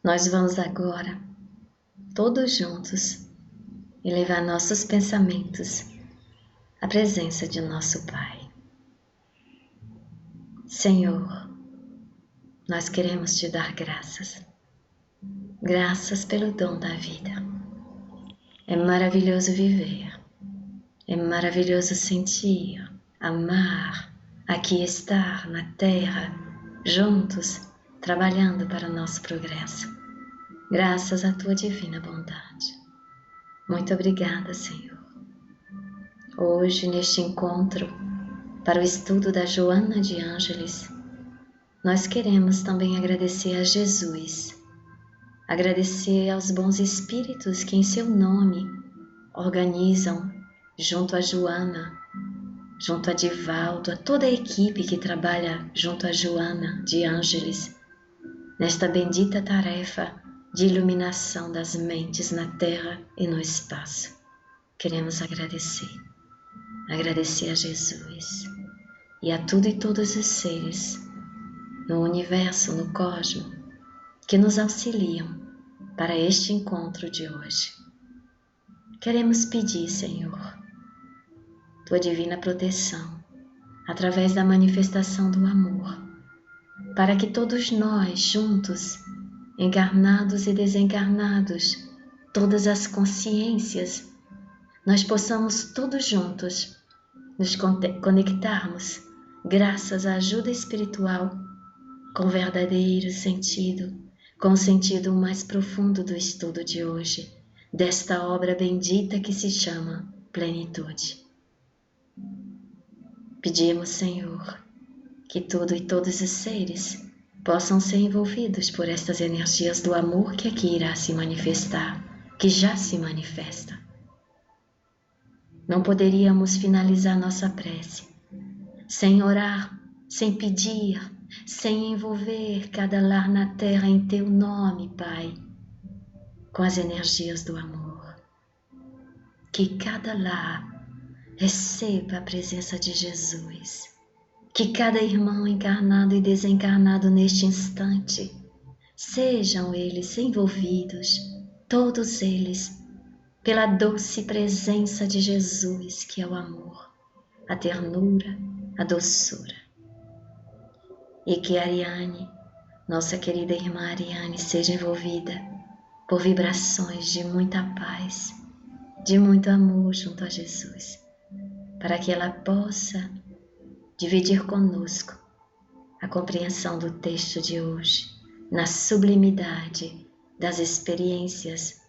Nós vamos agora, todos juntos, elevar nossos pensamentos à presença de nosso Pai. Senhor, nós queremos te dar graças. Graças pelo dom da vida. É maravilhoso viver. É maravilhoso sentir, amar, aqui estar na terra, juntos, trabalhando para o nosso progresso. Graças à tua divina bondade. Muito obrigada, Senhor. Hoje, neste encontro, para o estudo da Joana de Ângeles, nós queremos também agradecer a Jesus, agradecer aos bons espíritos que em seu nome organizam, junto a Joana, junto a Divaldo, a toda a equipe que trabalha junto a Joana de Ângeles, nesta bendita tarefa de iluminação das mentes na Terra e no espaço. Queremos agradecer a Jesus e a tudo e todos os seres no universo, no cosmos, que nos auxiliam para este encontro de hoje. Queremos pedir, Senhor, tua divina proteção, através da manifestação do amor, para que todos nós juntos, encarnados e desencarnados, todas as consciências, nós possamos todos juntos nos conectarmos, graças à ajuda espiritual, com o verdadeiro sentido, com o sentido mais profundo do estudo de hoje, desta obra bendita que se chama Plenitude. Pedimos, Senhor, que tudo e todos os seres possam ser envolvidos por estas energias do amor que aqui irá se manifestar, que já se manifesta. Não poderíamos finalizar nossa prece sem orar, sem pedir, sem envolver cada lar na terra em teu nome, Pai, com as energias do amor. Que cada lar receba a presença de Jesus. Que cada irmão encarnado e desencarnado neste instante, sejam eles envolvidos, todos eles, pela doce presença de Jesus, que é o amor, a ternura, a doçura. E que Ariane, nossa querida irmã Ariane, seja envolvida por vibrações de muita paz, de muito amor junto a Jesus, para que ela possa dividir conosco a compreensão do texto de hoje, na sublimidade das experiências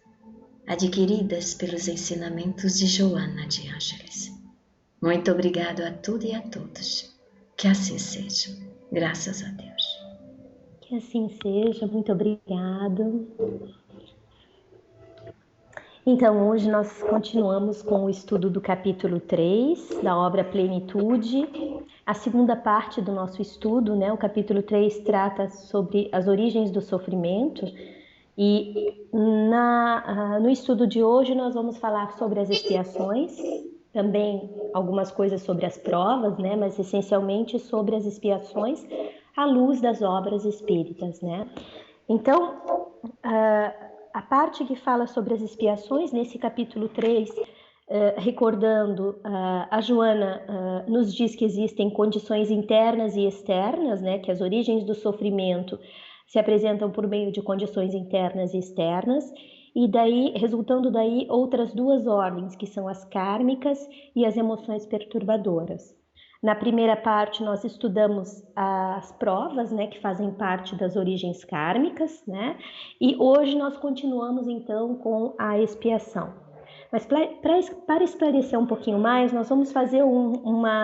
adquiridas pelos ensinamentos de Joana de Ângeles. Muito obrigado a tudo e a todos. Que assim seja. Graças a Deus. Que assim seja. Muito obrigado. Então, hoje nós continuamos com o estudo do capítulo 3 da obra Plenitude. A segunda parte do nosso estudo, né? O capítulo 3 trata sobre as origens do sofrimento. E no estudo de hoje nós vamos falar sobre as expiações, também algumas coisas sobre as provas, né? Mas essencialmente sobre as expiações à luz das obras espíritas, né? Então, a parte que fala sobre as expiações, nesse capítulo 3, recordando, a Joana nos diz que existem condições internas e externas, né, que as origens do sofrimento se apresentam por meio de condições internas e externas, e daí, resultando daí outras duas ordens, que são as kármicas e as emoções perturbadoras. Na primeira parte nós estudamos as provas, né, que fazem parte das origens kármicas, né, e hoje nós continuamos então com a expiação. Mas para esclarecer um pouquinho mais, nós vamos fazer uma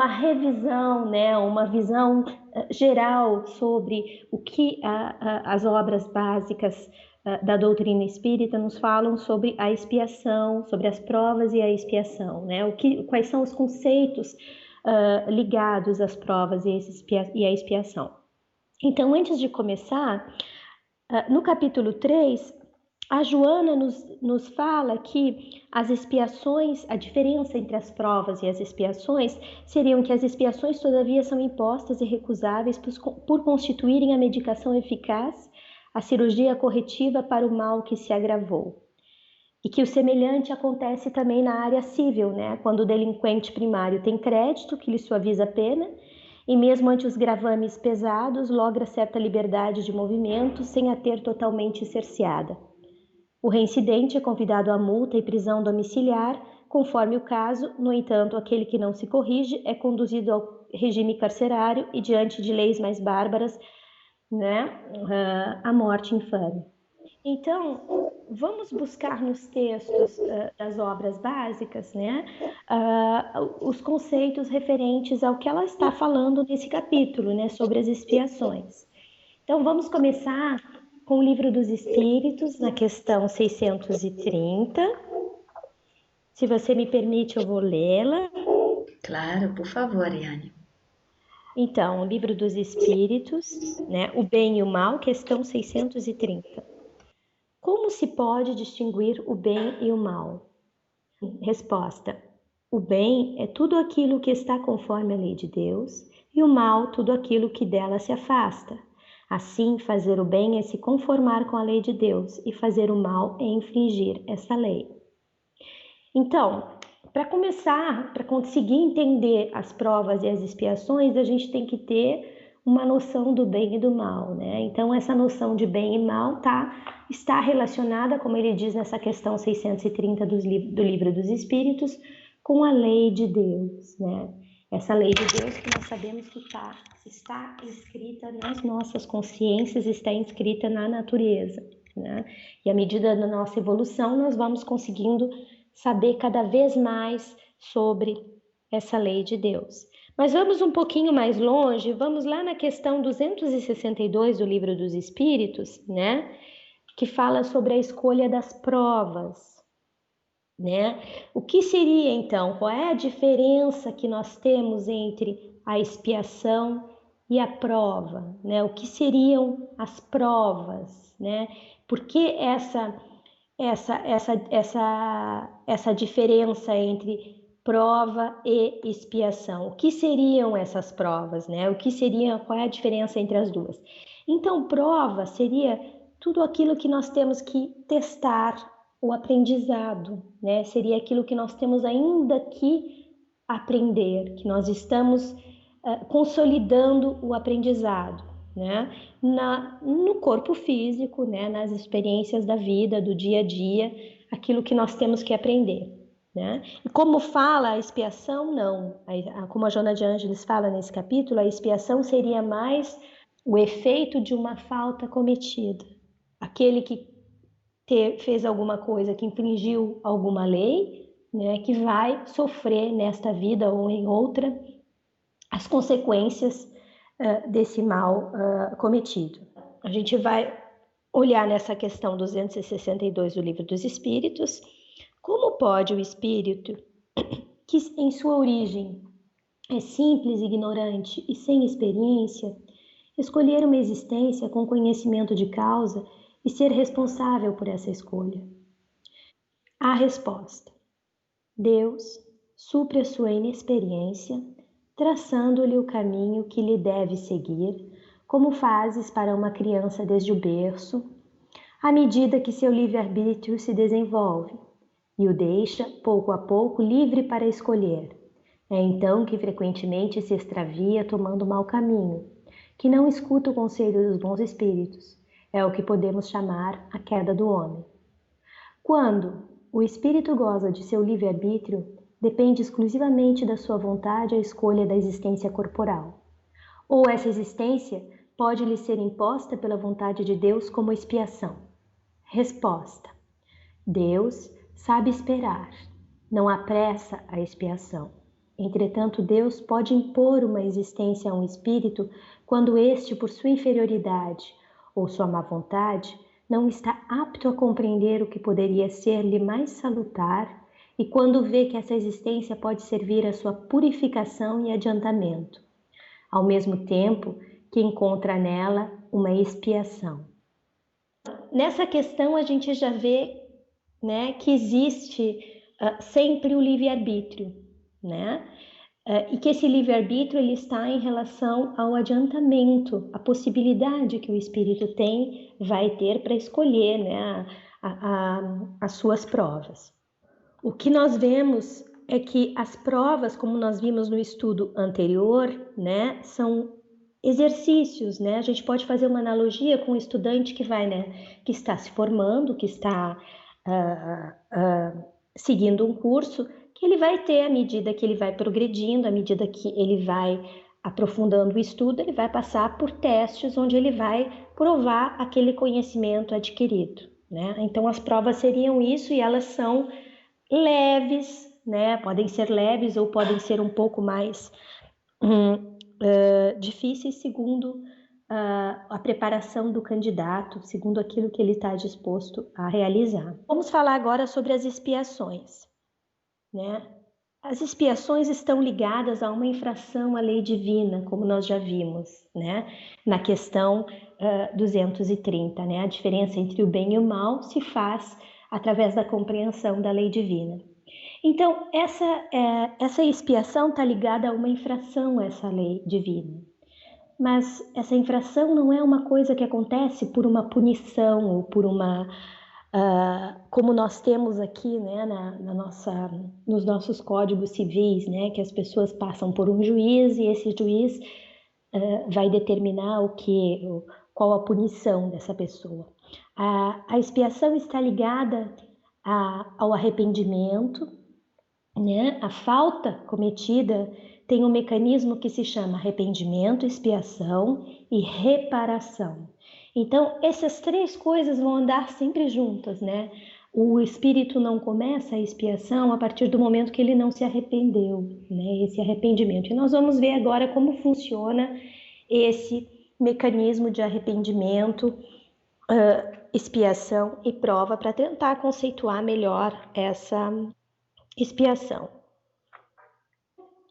revisão, né, uma visão geral sobre o que as obras básicas da doutrina espírita nos falam sobre a expiação, sobre as provas e a expiação, né? Quais são os conceitos ligados às provas e à expiação. Então, antes de começar, no capítulo 3, A Joana nos fala que as expiações, a diferença entre as provas e as expiações seriam que as expiações todavia são impostas e recusáveis por constituírem a medicação eficaz, a cirurgia corretiva para o mal que se agravou. E que o semelhante acontece também na área civil, né? Quando o delinquente primário tem crédito que lhe suaviza a pena, e mesmo ante os gravames pesados, logra certa liberdade de movimento sem a ter totalmente cerceada. O reincidente é convidado à multa e prisão domiciliar, conforme o caso. No entanto, aquele que não se corrige é conduzido ao regime carcerário e, diante de leis mais bárbaras, né, à morte infame. Então, vamos buscar nos textos das obras básicas, né, os conceitos referentes ao que ela está falando nesse capítulo, né, sobre as expiações. Então, vamos começar com o Livro dos Espíritos, na questão 630. Se você me permite, eu vou lê-la. Claro, por favor, Yane. Então, o Livro dos Espíritos, né, o bem e o mal, questão 630. Como se pode distinguir o bem e o mal? Resposta: o bem é tudo aquilo que está conforme a lei de Deus, e o mal tudo aquilo que dela se afasta. Assim, fazer o bem é se conformar com a lei de Deus, e fazer o mal é infringir essa lei. Então, para começar, para conseguir entender as provas e as expiações, a gente tem que ter uma noção do bem e do mal, né? Então, essa noção de bem e mal está relacionada, como ele diz nessa questão 630 do Livro dos Espíritos, com a lei de Deus, né? Essa lei de Deus que nós sabemos que está inscrita nas nossas consciências, está inscrita na natureza, né? E à medida da nossa evolução, nós vamos conseguindo saber cada vez mais sobre essa lei de Deus. Mas vamos um pouquinho mais longe, vamos lá na questão 262 do Livro dos Espíritos, né? Que fala sobre a escolha das provas, né? O que seria então? Qual é a diferença que nós temos entre a expiação e a prova, né? O que seriam as provas, né? Por que essa diferença entre prova e expiação? O que seriam essas provas, né? Qual é a diferença entre as duas? Então, prova seria tudo aquilo que nós temos que testar, o aprendizado, né? Seria aquilo que nós temos ainda que aprender, que nós estamos consolidando o aprendizado, né? No corpo físico, né? Nas experiências da vida, do dia a dia, aquilo que nós temos que aprender, né? E como fala a expiação, não. Como a Joana de Ângeles fala nesse capítulo, a expiação seria mais o efeito de uma falta cometida. Aquele que fez alguma coisa, que infringiu alguma lei, né, que vai sofrer nesta vida ou em outra as consequências desse mal cometido. A gente vai olhar nessa questão 262 do Livro dos Espíritos, como pode o espírito, que em sua origem é simples, ignorante e sem experiência, escolher uma existência com conhecimento de causa e ser responsável por essa escolha? A resposta: Deus supre a sua inexperiência, traçando-lhe o caminho que lhe deve seguir, como fazes para uma criança desde o berço, à medida que seu livre-arbítrio se desenvolve, e o deixa, pouco a pouco, livre para escolher. É então que frequentemente se extravia tomando mau caminho, que não escuta o conselho dos bons espíritos. É o que podemos chamar a queda do homem. Quando o espírito goza de seu livre-arbítrio, depende exclusivamente da sua vontade a escolha da existência corporal. Ou essa existência pode lhe ser imposta pela vontade de Deus como expiação. Resposta: Deus sabe esperar, não apressa a expiação. Entretanto, Deus pode impor uma existência a um espírito quando este, por sua inferioridade ou sua má vontade, não está apto a compreender o que poderia ser-lhe mais salutar, e quando vê que essa existência pode servir à sua purificação e adiantamento, ao mesmo tempo que encontra nela uma expiação. Nessa questão a gente já vê, né, que existe sempre o livre-arbítrio, né? E que esse livre-arbítrio ele está em relação ao adiantamento, a possibilidade que o espírito vai ter para escolher, né, as suas provas. O que nós vemos é que as provas, como nós vimos no estudo anterior, né, são exercícios, né? A gente pode fazer uma analogia com o estudante que vai, né, que está se formando, que está seguindo um curso, que ele vai ter à medida que ele vai progredindo, à medida que ele vai aprofundando o estudo, ele vai passar por testes onde ele vai provar aquele conhecimento adquirido, né? Então as provas seriam isso e elas são leves, né? Podem ser leves ou podem ser um pouco mais difíceis segundo a preparação do candidato, segundo aquilo que ele está disposto a realizar. Vamos falar agora sobre as expiações, né? As expiações estão ligadas a uma infração à lei divina, como nós já vimos, né? Na questão 230, né? A diferença entre o bem e o mal se faz através da compreensão da lei divina. Então, essa expiação está ligada a uma infração a essa lei divina. Mas essa infração não é uma coisa que acontece por uma punição ou por uma... como nós temos aqui, né, nos nossos códigos civis, né, que as pessoas passam por um juiz e esse juiz vai determinar qual a punição dessa pessoa. A expiação está ligada ao arrependimento, né? A falta cometida tem um mecanismo que se chama arrependimento, expiação e reparação. Então, essas três coisas vão andar sempre juntas, né? O espírito não começa a expiação a partir do momento que ele não se arrependeu, né? Esse arrependimento. E nós vamos ver agora como funciona esse mecanismo de arrependimento, expiação e prova para tentar conceituar melhor essa expiação.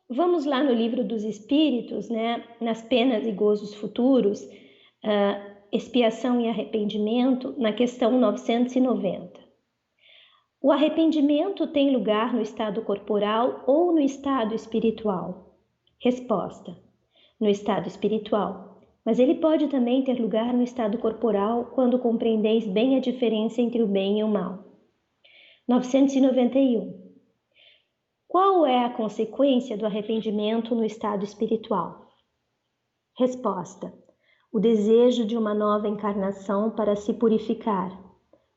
Vamos lá no livro dos Espíritos, né? Nas penas e gozos futuros, expiação e arrependimento, na questão 990. O arrependimento tem lugar no estado corporal ou no estado espiritual? Resposta: no estado espiritual, mas ele pode também ter lugar no estado corporal quando compreendeis bem a diferença entre o bem e o mal. 991. Qual é a consequência do arrependimento no estado espiritual? Resposta: o desejo de uma nova encarnação para se purificar.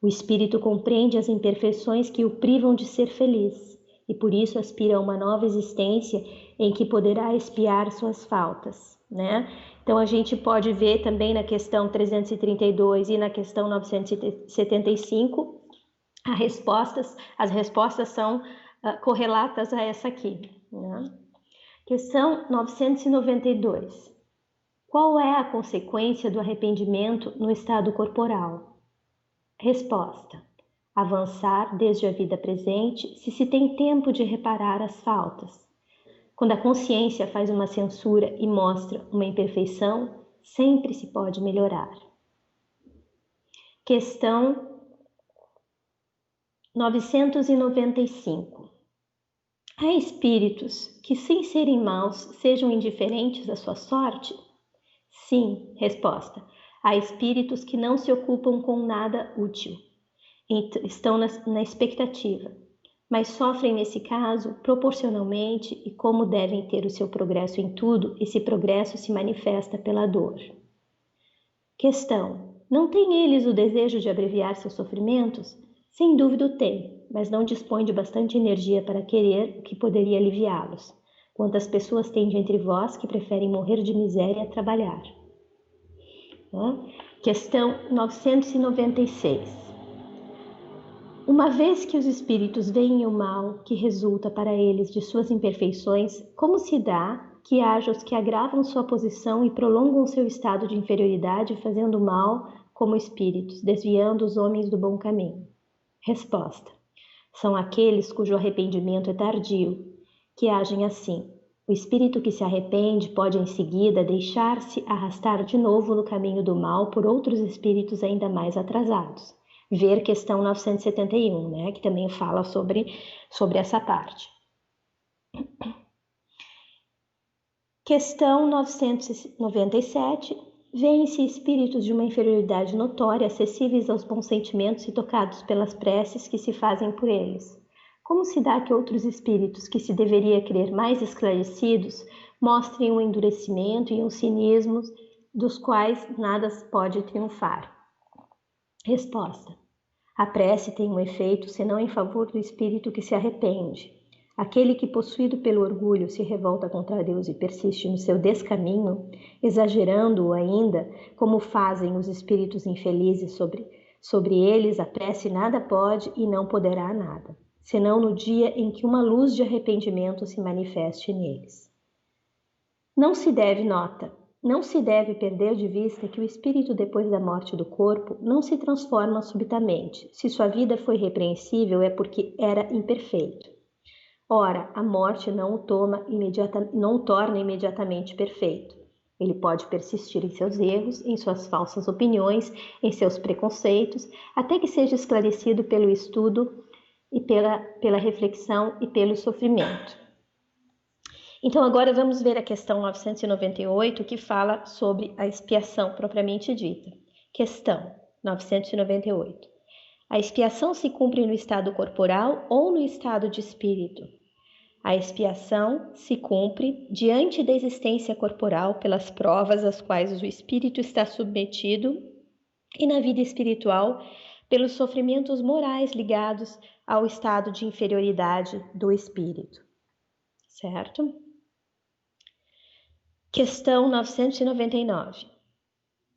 O espírito compreende as imperfeições que o privam de ser feliz e por isso aspira a uma nova existência em que poderá expiar suas faltas, né? Então a gente pode ver também na questão 332 e na questão 975 as respostas são correlatas a essa aqui, né? Questão 992. Qual é a consequência do arrependimento no estado corporal? Resposta: avançar desde a vida presente se tem tempo de reparar as faltas. Quando a consciência faz uma censura e mostra uma imperfeição, sempre se pode melhorar. Questão 995. Há espíritos que, sem serem maus, sejam indiferentes à sua sorte? Sim, resposta. Há espíritos que não se ocupam com nada útil. Estão na expectativa, mas sofrem nesse caso proporcionalmente e como devem ter o seu progresso em tudo, esse progresso se manifesta pela dor. Questão: não têm eles o desejo de abreviar seus sofrimentos? Sem dúvida o têm, mas não dispõem de bastante energia para querer o que poderia aliviá-los. Quantas pessoas tem de entre vós que preferem morrer de miséria a trabalhar? Questão 996. Uma vez que os espíritos veem o mal que resulta para eles de suas imperfeições, como se dá que haja os que agravam sua posição e prolongam seu estado de inferioridade fazendo mal como espíritos, desviando os homens do bom caminho? Resposta: são aqueles cujo arrependimento é tardio, que agem assim. O espírito que se arrepende pode em seguida deixar-se arrastar de novo no caminho do mal por outros espíritos ainda mais atrasados. Ver questão 971, né, que também fala sobre essa parte. Questão 997. Veem-se espíritos de uma inferioridade notória, acessíveis aos bons sentimentos e tocados pelas preces que se fazem por eles. Como se dá que outros espíritos, que se deveria crer mais esclarecidos, mostrem um endurecimento e um cinismo dos quais nada pode triunfar? Resposta. A prece tem um efeito senão em favor do espírito que se arrepende. Aquele que, possuído pelo orgulho, se revolta contra Deus e persiste no seu descaminho, exagerando-o ainda, como fazem os espíritos infelizes sobre eles, a prece nada pode e não poderá nada, senão no dia em que uma luz de arrependimento se manifeste neles. Não se deve perder de vista que o espírito, depois da morte do corpo, não se transforma subitamente. Se sua vida foi repreensível, é porque era imperfeito. Ora, a morte não o torna imediatamente perfeito. Ele pode persistir em seus erros, em suas falsas opiniões, em seus preconceitos, até que seja esclarecido pelo estudo e pela reflexão e pelo sofrimento. Então agora vamos ver a questão 998, que fala sobre a expiação propriamente dita. Questão 998. A expiação se cumpre no estado corporal ou no estado de espírito? A expiação se cumpre diante da existência corporal pelas provas às quais o espírito está submetido e na vida espiritual pelos sofrimentos morais ligados ao estado de inferioridade do espírito. Certo? Questão 999.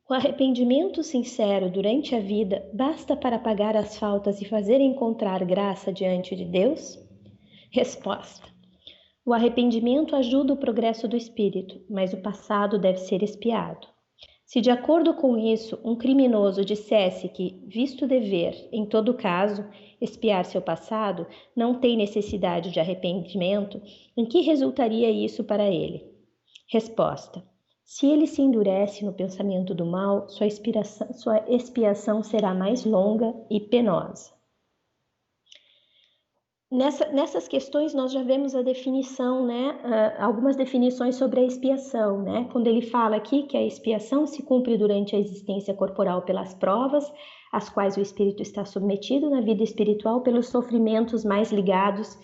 O arrependimento sincero durante a vida basta para apagar as faltas e fazer encontrar graça diante de Deus? Resposta. O arrependimento ajuda o progresso do espírito, mas o passado deve ser expiado. Se de acordo com isso um criminoso dissesse que, visto o dever, em todo caso, expiar seu passado, não tem necessidade de arrependimento, em que resultaria isso para ele? Resposta. Se ele se endurece no pensamento do mal, sua expiação será mais longa e penosa. Nessas questões nós já vemos a definição, né? Algumas definições sobre a expiação, né? Quando ele fala aqui que a expiação se cumpre durante a existência corporal pelas provas, às quais o espírito está submetido na vida espiritual, pelos sofrimentos mais ligados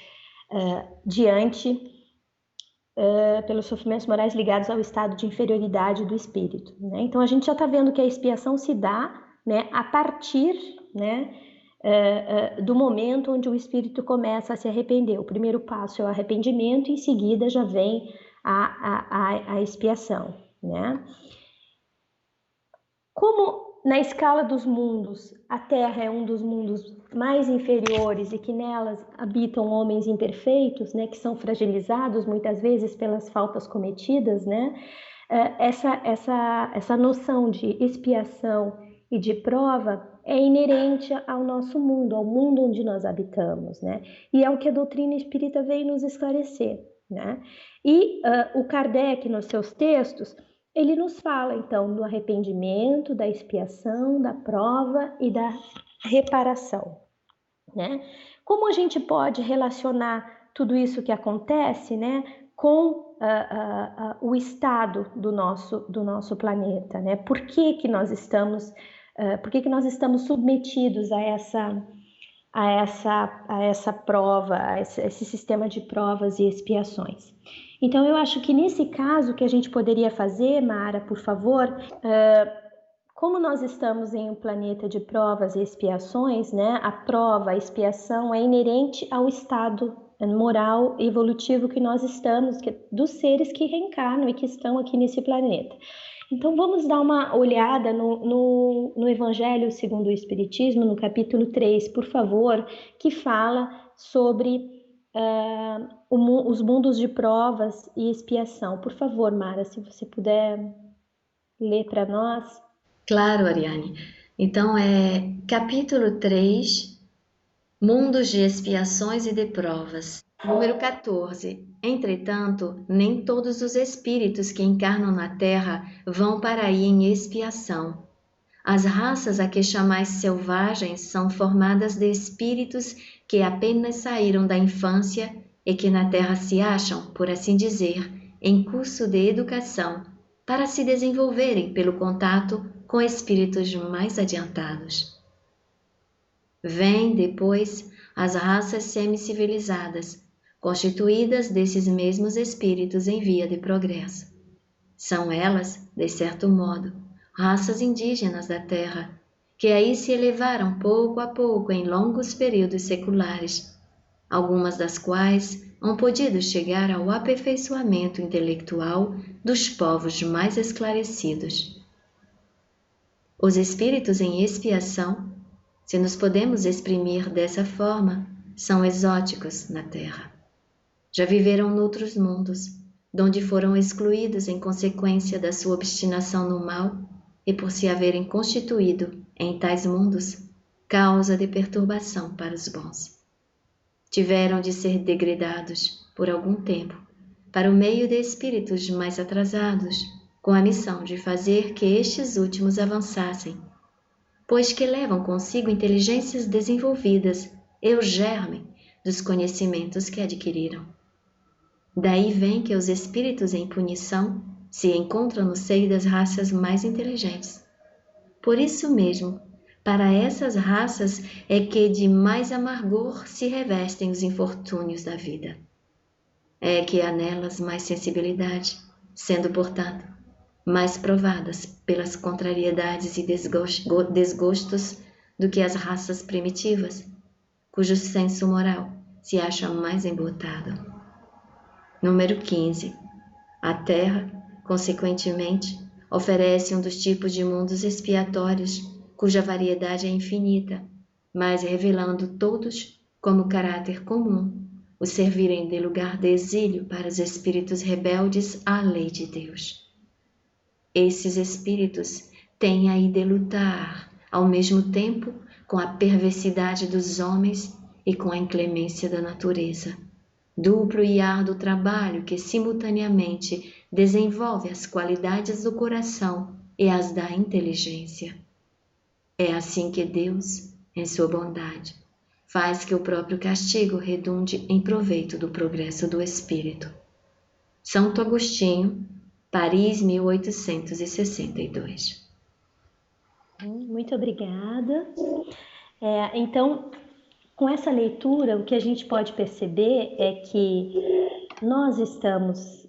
pelos sofrimentos morais ligados ao estado de inferioridade do espírito, né? Então a gente já está vendo que a expiação se dá, né, a partir, né, do momento onde o espírito começa a se arrepender. O primeiro passo é o arrependimento, e em seguida já vem a expiação, né? Como na escala dos mundos, a Terra é um dos mundos mais inferiores e que nelas habitam homens imperfeitos, né, que são fragilizados muitas vezes pelas faltas cometidas, né? Essa noção de expiação e de prova é inerente ao nosso mundo, ao mundo onde nós habitamos, né? E é o que a doutrina espírita veio nos esclarecer, né? E o Kardec, nos seus textos, ele nos fala, então, do arrependimento, da expiação, da prova e da reparação, né? Como a gente pode relacionar tudo isso que acontece, né, com o estado do nosso planeta, né? Por que nós estamos submetidos a essa prova, a esse sistema de provas e expiações? Então, eu acho que nesse caso, o que a gente poderia fazer, Mara, por favor, como nós estamos em um planeta de provas e expiações, né, a prova, a expiação é inerente ao estado moral e evolutivo que nós estamos, dos seres que reencarnam e que estão aqui nesse planeta. Então, vamos dar uma olhada no Evangelho segundo o Espiritismo, no capítulo 3, por favor, que fala sobre os mundos de provas e expiação. Por favor, Mara, se você puder ler para nós. Claro, Ariane. Então, capítulo 3, Mundos de Expiações e de Provas. Número 14. Entretanto, nem todos os espíritos que encarnam na Terra vão para aí em expiação. As raças a que chamais selvagens são formadas de espíritos que apenas saíram da infância e que na Terra se acham, por assim dizer, em curso de educação, para se desenvolverem pelo contato com espíritos mais adiantados. Vêm, depois, as raças semicivilizadas, constituídas desses mesmos espíritos em via de progresso. São elas, de certo modo, raças indígenas da Terra, que aí se elevaram pouco a pouco em longos períodos seculares, algumas das quais hão podido chegar ao aperfeiçoamento intelectual dos povos mais esclarecidos. Os espíritos em expiação, se nos podemos exprimir dessa forma, são exóticos na Terra. Já viveram noutros mundos, donde foram excluídos em consequência da sua obstinação no mal e por se haverem constituído, em tais mundos, causa de perturbação para os bons. Tiveram de ser degradados, por algum tempo, para o meio de espíritos mais atrasados, com a missão de fazer que estes últimos avançassem, pois que levam consigo inteligências desenvolvidas e o germe dos conhecimentos que adquiriram. Daí vem que os espíritos em punição se encontram no seio das raças mais inteligentes. Por isso mesmo, para essas raças é que de mais amargor se revestem os infortúnios da vida. É que há nelas mais sensibilidade, sendo, portanto, mais provadas pelas contrariedades e desgostos do que as raças primitivas, cujo senso moral se acha mais embotado. Número 15. A Terra, consequentemente, oferece um dos tipos de mundos expiatórios, cuja variedade é infinita, mas revelando todos como caráter comum o servirem de lugar de exílio para os espíritos rebeldes à lei de Deus. Esses espíritos têm aí de lutar, ao mesmo tempo, com a perversidade dos homens e com a inclemência da natureza. Duplo e árduo trabalho que simultaneamente desenvolve as qualidades do coração e as da inteligência. É assim que Deus, em sua bondade, faz que o próprio castigo redunde em proveito do progresso do espírito. Santo Agostinho, Paris, 1862. Muito obrigada. Então, com essa leitura, o que a gente pode perceber é que nós estamos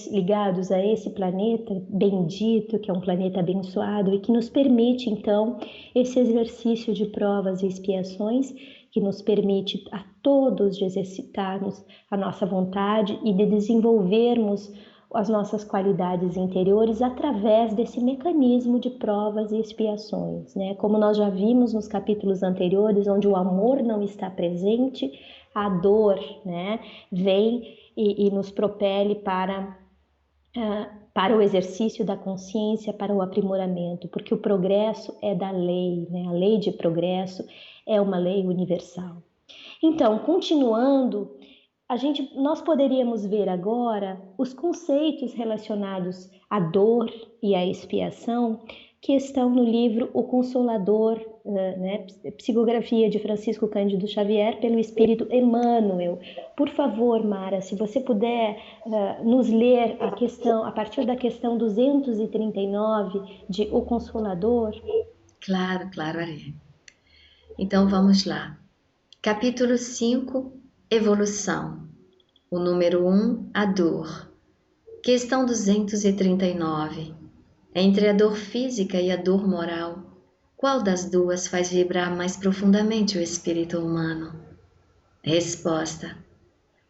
ligados a esse planeta bendito, que é um planeta abençoado e que nos permite, então, esse exercício de provas e expiações, que nos permite a todos de exercitarmos a nossa vontade e de desenvolvermos as nossas qualidades interiores através desse mecanismo de provas e expiações, né? Como nós já vimos nos capítulos anteriores, onde o amor não está presente, a dor, né, vem e nos propele para o exercício da consciência, para o aprimoramento, porque o progresso é da lei, né? A lei de progresso é uma lei universal. Então, continuando, nós poderíamos ver agora os conceitos relacionados à dor e à expiação que estão no livro O Consolador, né, psicografia de Francisco Cândido Xavier pelo Espírito Emmanuel. Por favor, Mara, se você puder nos ler a partir da questão 239 de O Consolador. Claro, Ari. Então vamos lá. Capítulo 5, Evolução. O número 1, a dor. Questão 239. Entre a dor física e a dor moral, qual das duas faz vibrar mais profundamente o espírito humano? Resposta.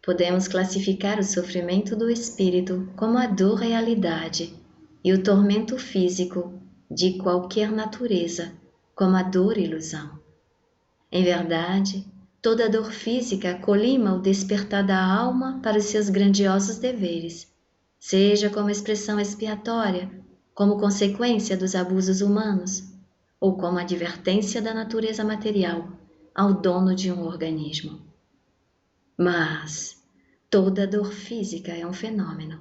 Podemos classificar o sofrimento do espírito como a dor realidade e o tormento físico, de qualquer natureza, como a dor ilusão. Em verdade, toda dor física colima o despertar da alma para os seus grandiosos deveres, seja como expressão expiatória, como consequência dos abusos humanos, ou como advertência da natureza material ao dono de um organismo. Mas, Toda dor física é um fenômeno,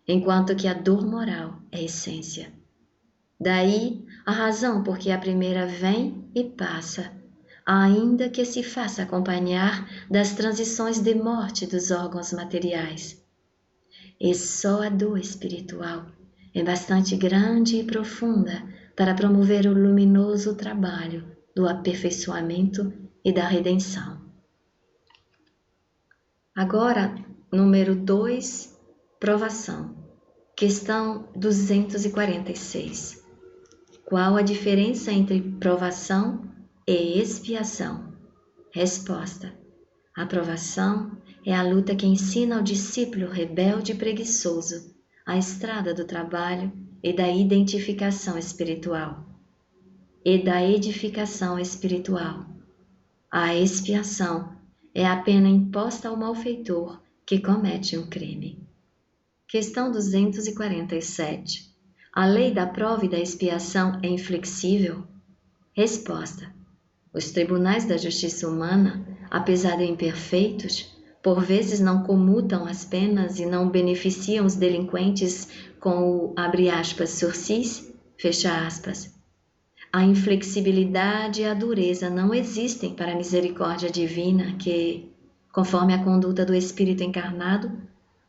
enquanto que a dor moral é essência. Daí a razão por que a primeira vem e passa, ainda que se faça acompanhar das transições de morte dos órgãos materiais. E só a dor espiritual é bastante grande e profunda para promover o luminoso trabalho do aperfeiçoamento e da redenção. Agora, número 2, provação. Questão 246. Qual a diferença entre provação e expiação? Resposta. A provação é a luta que ensina ao discípulo rebelde e preguiçoso a estrada do trabalho e da identificação espiritual e da edificação espiritual. A expiação é a pena imposta ao malfeitor que comete um crime. Questão 247. A lei da prova e da expiação é inflexível? Resposta. Os tribunais da justiça humana, apesar de imperfeitos, por vezes não comutam as penas e não beneficiam os delinquentes com o, abre aspas, sursis, fecha aspas. A inflexibilidade e a dureza não existem para a misericórdia divina que, conforme a conduta do espírito encarnado,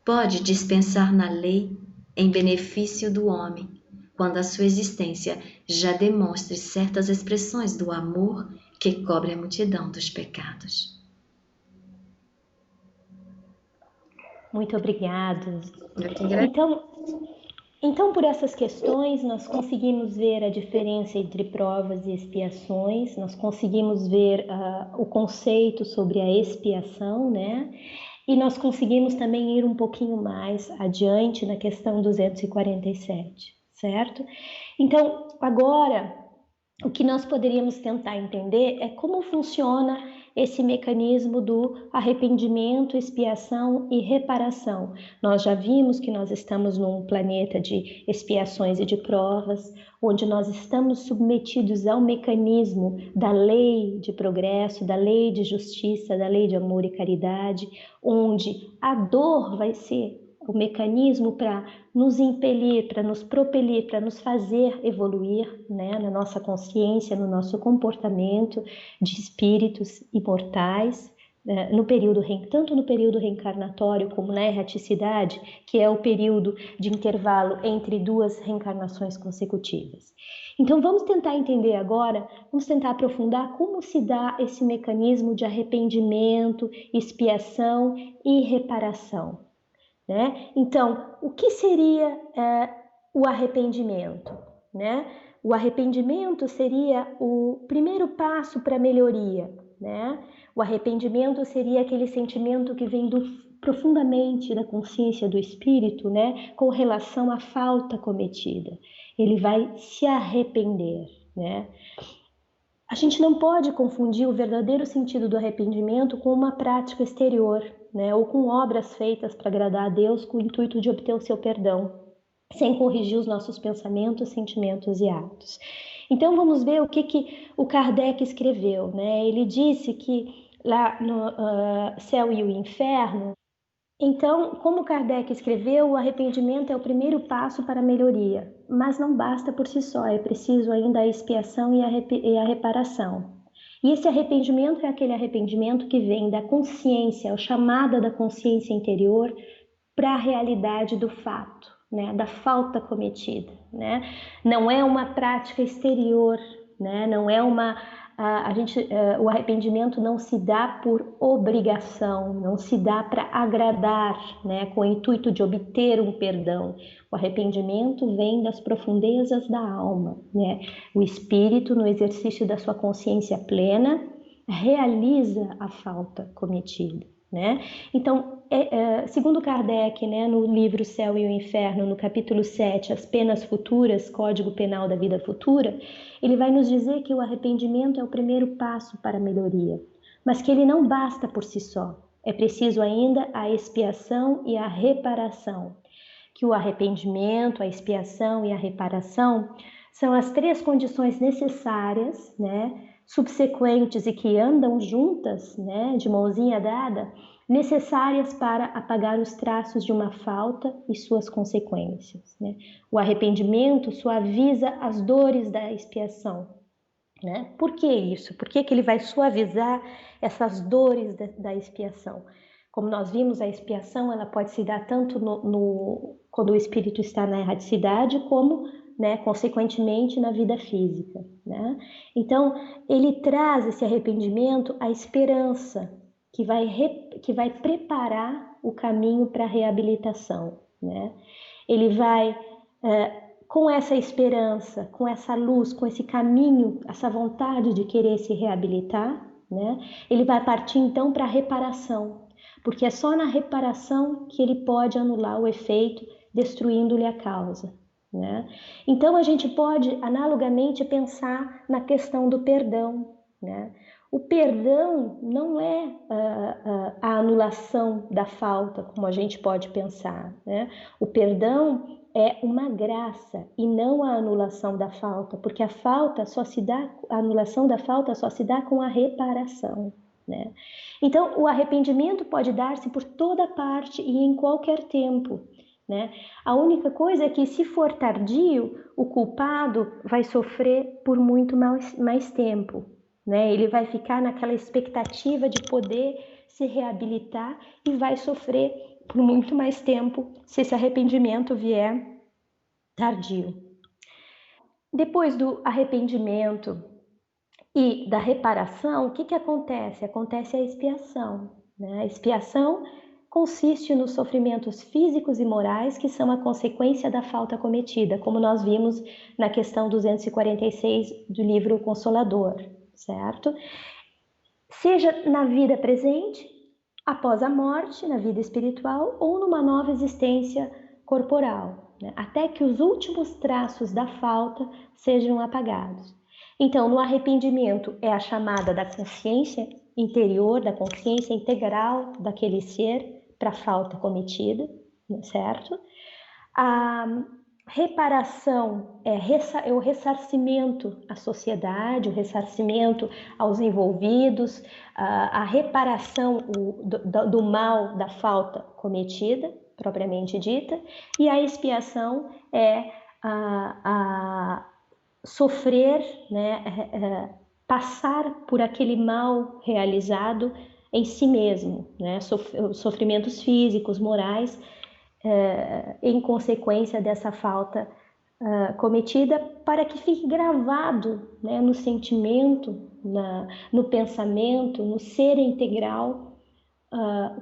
pode dispensar na lei em benefício do homem, quando a sua existência já demonstre certas expressões do amor que cobre a multidão dos pecados. Muito obrigada. Então, por essas questões, nós conseguimos ver a diferença entre provas e expiações, nós conseguimos ver o conceito sobre a expiação, né? E nós conseguimos também ir um pouquinho mais adiante na questão 247, certo? Então, agora, o que nós poderíamos tentar entender é como funciona esse mecanismo do arrependimento, expiação e reparação. Nós já vimos que nós estamos num planeta de expiações e de provas, onde nós estamos submetidos ao mecanismo da lei de progresso, da lei de justiça, da lei de amor e caridade, onde a dor vai ser o mecanismo para nos impelir, para nos propelir, para nos fazer evoluir, né, na nossa consciência, no nosso comportamento de espíritos imortais, tanto no período reencarnatório como na erraticidade, que é o período de intervalo entre duas reencarnações consecutivas. Então vamos tentar entender agora, vamos tentar aprofundar como se dá esse mecanismo de arrependimento, expiação e reparação. Né? Então, o que seria o arrependimento? Né? O arrependimento seria o primeiro passo para a melhoria. Né? O arrependimento seria aquele sentimento que vem profundamente da consciência do espírito, né? Com relação à falta cometida. Ele vai se arrepender. Né? A gente não pode confundir o verdadeiro sentido do arrependimento com uma prática exterior, né, ou com obras feitas para agradar a Deus com o intuito de obter o seu perdão, sem corrigir os nossos pensamentos, sentimentos e atos. Então vamos ver o que o Kardec escreveu. Né? Ele disse que lá no Céu e o Inferno, então, como Kardec escreveu, o arrependimento é o primeiro passo para a melhoria, mas não basta por si só, é preciso ainda a expiação e a reparação. E esse arrependimento é aquele arrependimento que vem da consciência, a chamada da consciência interior para a realidade do fato, né, da falta cometida. Né? Não é uma prática exterior, né? Não é uma... o arrependimento não se dá por obrigação, não se dá para agradar, né, com o intuito de obter um perdão. O arrependimento vem das profundezas da alma, né? O espírito, no exercício da sua consciência plena, realiza a falta cometida. Né? Então, segundo Kardec, né, no livro Céu e o Inferno, no capítulo 7, As Penas Futuras, Código Penal da Vida Futura, ele vai nos dizer que o arrependimento é o primeiro passo para a melhoria, mas que ele não basta por si só. É preciso ainda a expiação e a reparação. Que o arrependimento, a expiação e a reparação são as três condições necessárias, né, subsequentes e que andam juntas, né, de mãozinha dada, necessárias para apagar os traços de uma falta e suas consequências, né? O arrependimento suaviza as dores da expiação, né? Por que isso? Por que ele vai suavizar essas dores da expiação? Como nós vimos, a expiação ela pode se dar tanto quando o espírito está na erraticidade, como, né, consequentemente na vida física, né? Então, ele traz esse arrependimento a esperança que vai preparar o caminho para a reabilitação, né? Ele vai, com essa esperança, com essa luz, com esse caminho, essa vontade de querer se reabilitar, né? Ele vai partir então para a reparação, porque é só na reparação que ele pode anular o efeito, destruindo-lhe a causa, né? Então a gente pode analogamente pensar na questão do perdão, né? O perdão não é a anulação da falta, como a gente pode pensar, né? O perdão é uma graça e não a anulação da falta, porque a anulação da falta só se dá com a reparação, né? Então, o arrependimento pode dar-se por toda parte e em qualquer tempo, né? A única coisa é que, se for tardio, o culpado vai sofrer por muito mais tempo, né? Ele vai ficar naquela expectativa de poder se reabilitar e vai sofrer por muito mais tempo se esse arrependimento vier tardio. Depois do arrependimento e da reparação, o que acontece? Acontece a expiação, né? A expiação consiste nos sofrimentos físicos e morais que são a consequência da falta cometida, como nós vimos na questão 246 do livro Consolador, certo? Seja na vida presente, após a morte, na vida espiritual, ou numa nova existência corporal, né? Até que os últimos traços da falta sejam apagados. Então, no arrependimento é a chamada da consciência interior, da consciência integral daquele ser para a falta cometida, certo? A reparação é o ressarcimento à sociedade, o ressarcimento aos envolvidos, a reparação do mal, da falta cometida, propriamente dita, e a expiação é a sofrer, né, passar por aquele mal realizado em si mesmo, né, sofrimentos físicos, morais, em consequência dessa falta cometida, para que fique gravado, né, no sentimento, no pensamento, no ser integral,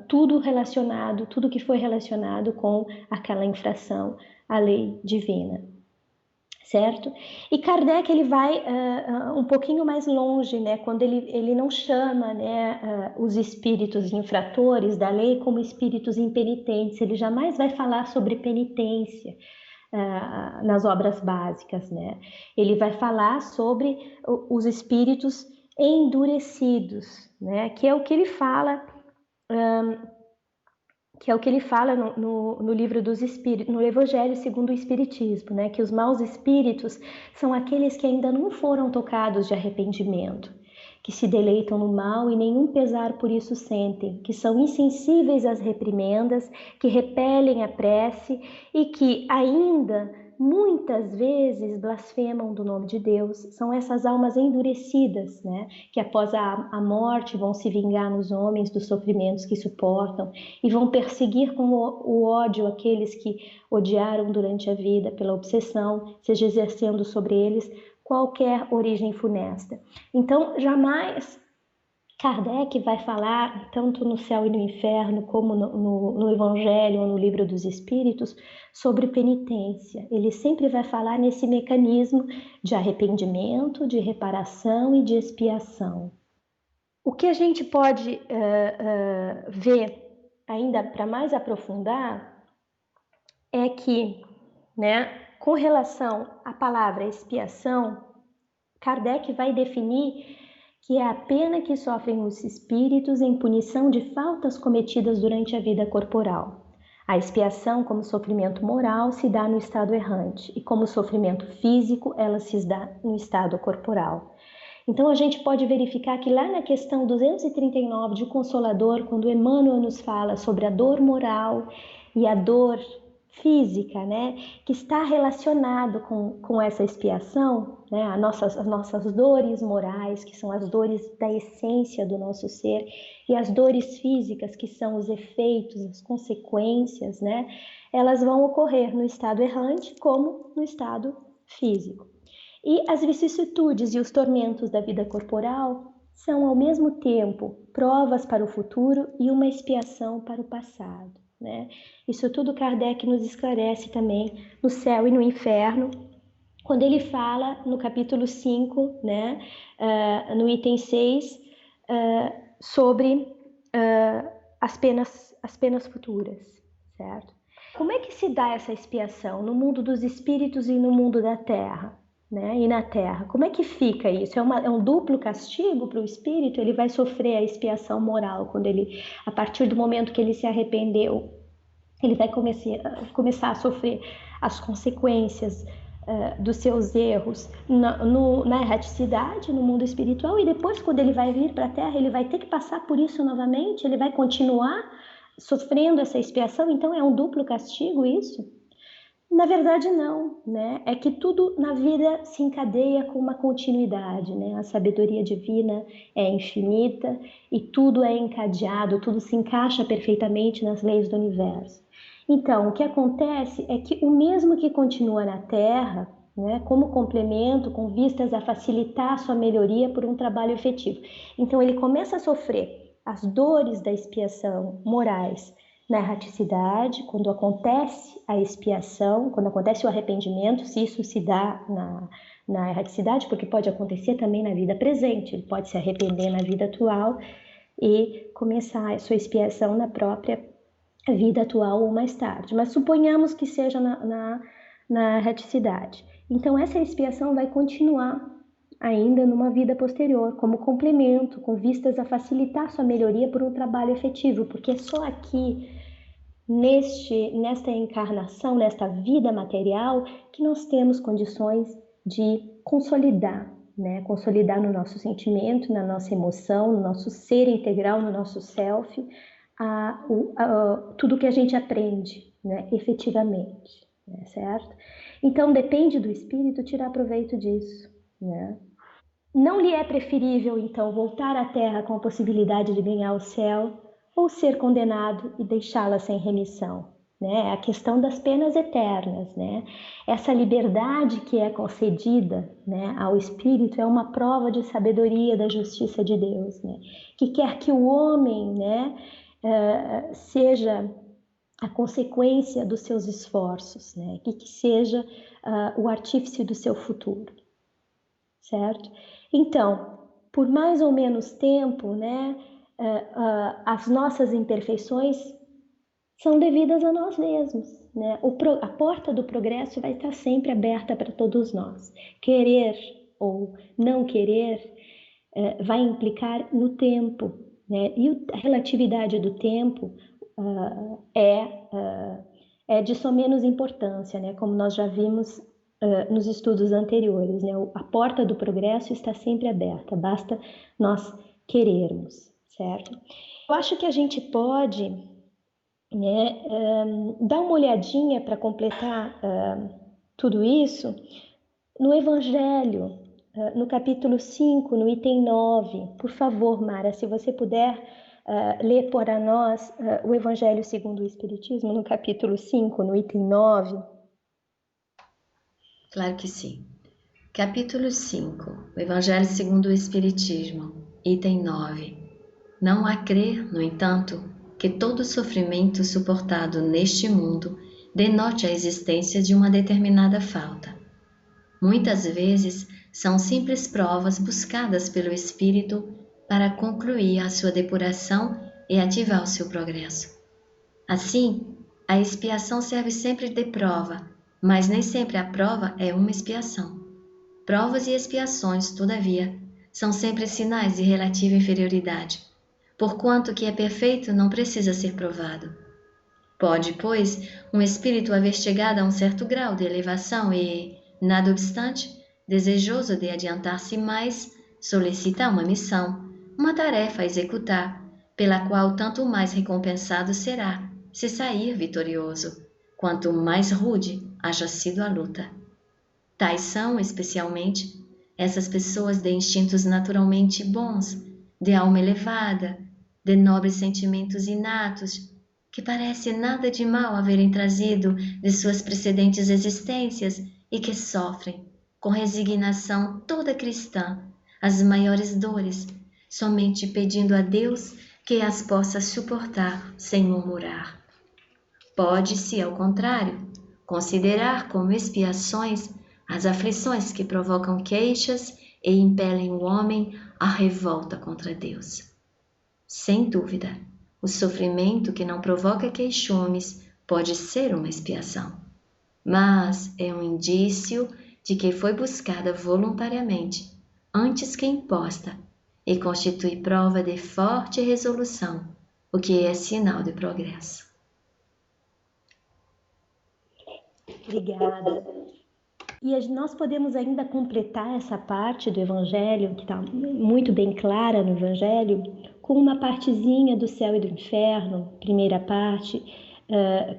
tudo que foi relacionado com aquela infração à lei divina. Certo? E Kardec ele vai um pouquinho mais longe, né? Quando ele não chama, né, os espíritos infratores da lei como espíritos impenitentes. Ele jamais vai falar sobre penitência nas obras básicas, né? Ele vai falar sobre os espíritos endurecidos, né? Que é o que ele fala no livro dos Espíritos, no Evangelho segundo o Espiritismo, né? Que os maus espíritos são aqueles que ainda não foram tocados de arrependimento, que se deleitam no mal e nenhum pesar por isso sentem, que são insensíveis às reprimendas, que repelem a prece e que ainda muitas vezes blasfemam do nome de Deus. São essas almas endurecidas, né, que após a morte vão se vingar nos homens dos sofrimentos que suportam e vão perseguir com o ódio aqueles que odiaram durante a vida pela obsessão, seja exercendo sobre eles qualquer origem funesta. Então, jamais Kardec vai falar, tanto no Céu e no Inferno, como no Evangelho ou no Livro dos Espíritos, sobre penitência. Ele sempre vai falar nesse mecanismo de arrependimento, de reparação e de expiação. O que a gente pode ver, ainda para mais aprofundar, é que, né, com relação à palavra expiação, Kardec vai definir que é a pena que sofrem os espíritos em punição de faltas cometidas durante a vida corporal. A expiação, como sofrimento moral, se dá no estado errante, e como sofrimento físico, ela se dá no estado corporal. Então a gente pode verificar que lá na questão 239 de Consolador, quando Emmanuel nos fala sobre a dor moral e a dor física, né, que está relacionado com essa expiação, né, as nossas dores morais, que são as dores da essência do nosso ser, e as dores físicas, que são os efeitos, as consequências, né, elas vão ocorrer no estado errante como no estado físico. E as vicissitudes e os tormentos da vida corporal são, ao mesmo tempo, provas para o futuro e uma expiação para o passado, né? Isso tudo Kardec nos esclarece também no Céu e no Inferno, quando ele fala no capítulo 5, né, no item 6, sobre as penas futuras, certo? Como é que se dá essa expiação no mundo dos espíritos e no mundo da Terra? Né? E na Terra, como é que fica isso? É um duplo castigo para o espírito? Ele vai sofrer a expiação moral quando ele, a partir do momento que ele se arrependeu, ele vai começar a sofrer as consequências dos seus erros na erraticidade, no mundo espiritual, e depois, quando ele vai vir para a Terra, ele vai ter que passar por isso novamente, ele vai continuar sofrendo essa expiação. Então é um duplo castigo isso? Na verdade não, né? É que tudo na vida se encadeia com uma continuidade, né? A sabedoria divina é infinita e tudo é encadeado, tudo se encaixa perfeitamente nas leis do universo. Então, o que acontece é que o mesmo que continua na Terra, né, como complemento, com vistas a facilitar a sua melhoria por um trabalho efetivo. Então, ele começa a sofrer as dores da expiação morais na erraticidade, quando acontece a expiação, quando acontece o arrependimento, se isso se dá na erraticidade, porque pode acontecer também na vida presente, ele pode se arrepender na vida atual e começar a sua expiação na própria vida atual ou mais tarde, mas suponhamos que seja na erraticidade. Então essa expiação vai continuar ainda numa vida posterior, como complemento, com vistas a facilitar sua melhoria por um trabalho efetivo, porque só aqui, nesta encarnação, nesta vida material, que nós temos condições de consolidar, né? Consolidar no nosso sentimento, na nossa emoção, no nosso ser integral, no nosso self, tudo que a gente aprende, né? Efetivamente, né? Certo? Então depende do espírito tirar proveito disso, né? Não lhe é preferível, então, voltar à Terra com a possibilidade de ganhar o céu ou ser condenado e deixá-la sem remissão? Né? A questão das penas eternas, né? Essa liberdade que é concedida, né, ao Espírito é uma prova de sabedoria da justiça de Deus, né? Que quer que o homem, né, seja a consequência dos seus esforços, né? Que seja o artífice do seu futuro. Certo? Então, por mais ou menos tempo, né, as nossas imperfeições são devidas a nós mesmos, né? A porta do progresso vai estar sempre aberta para todos nós. Querer ou não querer vai implicar no tempo, né? E a relatividade do tempo é de só menos importância, né? Como nós já vimos nos estudos anteriores, né? A porta do progresso está sempre aberta, basta nós querermos, certo? Eu acho que a gente pode, né, dar uma olhadinha para completar tudo isso no Evangelho, no capítulo 5, no item 9. Por favor, Mara, se você puder ler para nós o Evangelho segundo o Espiritismo, no capítulo 5, no item 9. Claro que sim. Capítulo 5, o Evangelho segundo o Espiritismo, item 9. Não há crer, no entanto, que todo sofrimento suportado neste mundo denote a existência de uma determinada falta. Muitas vezes são simples provas buscadas pelo Espírito para concluir a sua depuração e ativar o seu progresso. Assim, a expiação serve sempre de prova, mas nem sempre a prova é uma expiação. Provas e expiações, todavia, são sempre sinais de relativa inferioridade, porquanto o que é perfeito não precisa ser provado. Pode, pois, um espírito haver chegado a um certo grau de elevação e, nada obstante, desejoso de adiantar-se mais, solicita uma missão, uma tarefa a executar, pela qual tanto mais recompensado será, se sair vitorioso, quanto mais rude haja sido a luta. Tais são, especialmente, essas pessoas de instintos naturalmente bons, de alma elevada, de nobres sentimentos inatos, que parece nada de mal haverem trazido de suas precedentes existências e que sofrem, com resignação toda cristã, as maiores dores, somente pedindo a Deus que as possa suportar sem murmurar. Pode-se, ao contrário, considerar como expiações as aflições que provocam queixas e impelem o homem à revolta contra Deus. Sem dúvida, o sofrimento que não provoca queixumes pode ser uma expiação, mas é um indício de que foi buscada voluntariamente, antes que imposta, e constitui prova de forte resolução, o que é sinal de progresso. Obrigada. E nós podemos ainda completar essa parte do Evangelho, que está muito bem clara no Evangelho, com uma partezinha do céu e do inferno, primeira parte,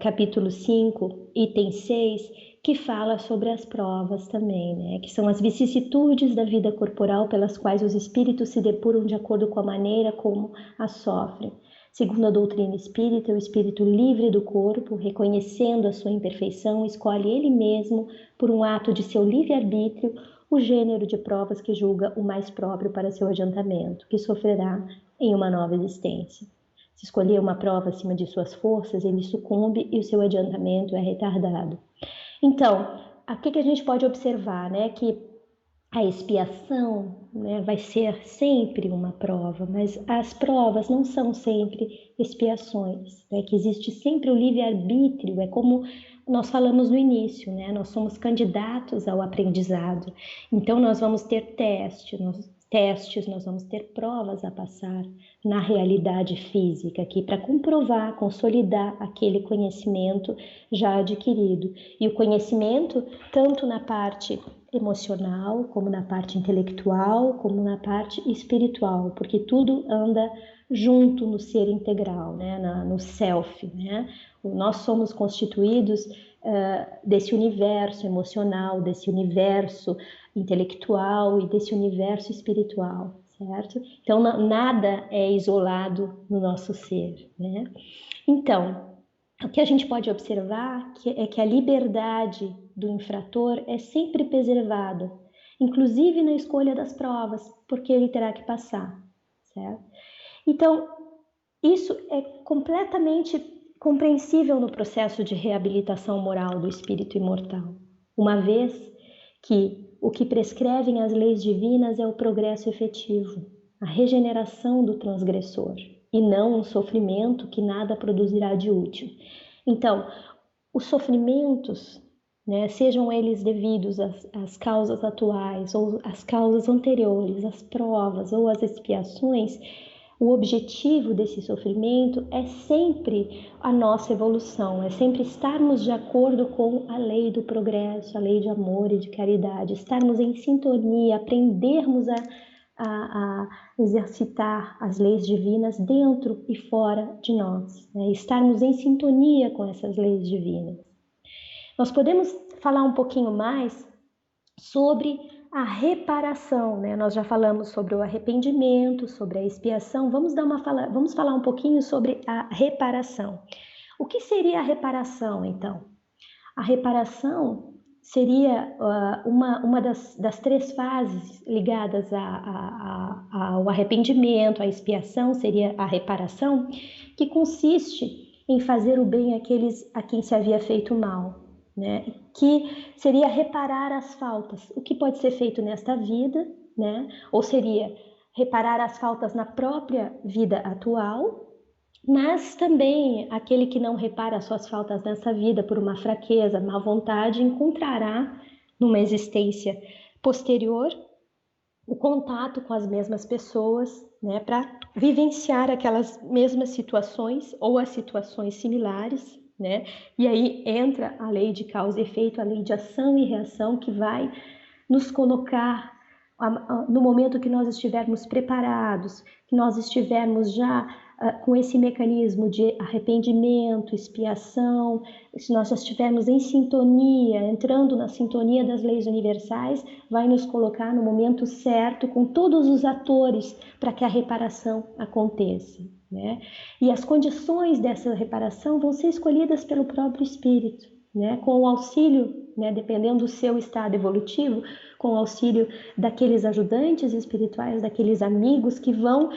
capítulo 5, item 6, que fala sobre as provas também, né? Que são as vicissitudes da vida corporal pelas quais os espíritos se depuram de acordo com a maneira como as sofrem. Segundo a doutrina espírita, o espírito livre do corpo, reconhecendo a sua imperfeição, escolhe ele mesmo, por um ato de seu livre-arbítrio, o gênero de provas que julga o mais próprio para seu adiantamento, que sofrerá em uma nova existência. Se escolher uma prova acima de suas forças, ele sucumbe e o seu adiantamento é retardado. Então, aqui que a gente pode observar, né, que a expiação, né, vai ser sempre uma prova, mas as provas não são sempre expiações, né, que existe sempre o livre-arbítrio, é como nós falamos no início, né, nós somos candidatos ao aprendizado, então nós vamos ter testes, nós vamos ter provas a passar na realidade física aqui para comprovar, consolidar aquele conhecimento já adquirido. E o conhecimento, tanto na parte emocional, como na parte intelectual, como na parte espiritual, porque tudo anda junto no ser integral, né? No self, né? Nós somos constituídos desse universo emocional, desse universo intelectual e desse universo espiritual, certo? Então, nada é isolado no nosso ser, né? Então, o que a gente pode observar é que a liberdade do infrator é sempre preservada, inclusive na escolha das provas, porque ele terá que passar, certo? Então, isso é completamente compreensível no processo de reabilitação moral do espírito imortal, uma vez que o que prescrevem as leis divinas é o progresso efetivo, a regeneração do transgressor, e não um sofrimento que nada produzirá de útil. Então, os sofrimentos, né, sejam eles devidos às causas atuais ou às causas anteriores, às provas ou às expiações, o objetivo desse sofrimento é sempre a nossa evolução, é sempre estarmos de acordo com a lei do progresso, a lei de amor e de caridade, estarmos em sintonia, aprendermos a exercitar as leis divinas dentro e fora de nós, né? Estarmos em sintonia com essas leis divinas. Nós podemos falar um pouquinho mais sobre a reparação, né? Nós já falamos sobre o arrependimento, sobre a expiação, vamos falar um pouquinho sobre a reparação. O que seria a reparação, então? A reparação seria uma das três fases ligadas ao arrependimento, à expiação, seria a reparação, que consiste em fazer o bem àqueles a quem se havia feito mal, né? Que seria reparar as faltas, o que pode ser feito nesta vida, né? Ou seria reparar as faltas na própria vida atual, mas também aquele que não repara as suas faltas nessa vida por uma fraqueza, má vontade, encontrará numa existência posterior o contato com as mesmas pessoas, né, para vivenciar aquelas mesmas situações ou as situações similares, né? E aí entra a lei de causa e efeito, a lei de ação e reação, que vai nos colocar no momento que nós estivermos preparados, que nós estivermos já com esse mecanismo de arrependimento, expiação, se nós já estivermos em sintonia, entrando na sintonia das leis universais, vai nos colocar no momento certo, com todos os atores para que a reparação aconteça, né? E as condições dessa reparação vão ser escolhidas pelo próprio Espírito, né? Com o auxílio, né, dependendo do seu estado evolutivo, com o auxílio daqueles ajudantes espirituais, daqueles amigos que vão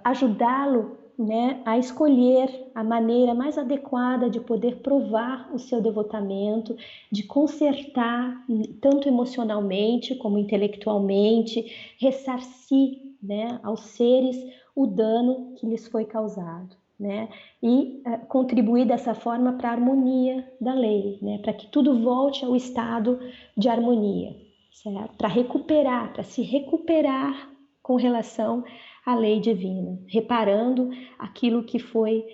ajudá-lo, né, a escolher a maneira mais adequada de poder provar o seu devotamento, de consertar, tanto emocionalmente como intelectualmente, ressarcir, né, aos seres o dano que lhes foi causado, né, e contribuir dessa forma para a harmonia da lei, né, para que tudo volte ao estado de harmonia, certo? Para recuperar, para se recuperar com relação à lei divina, reparando aquilo que foi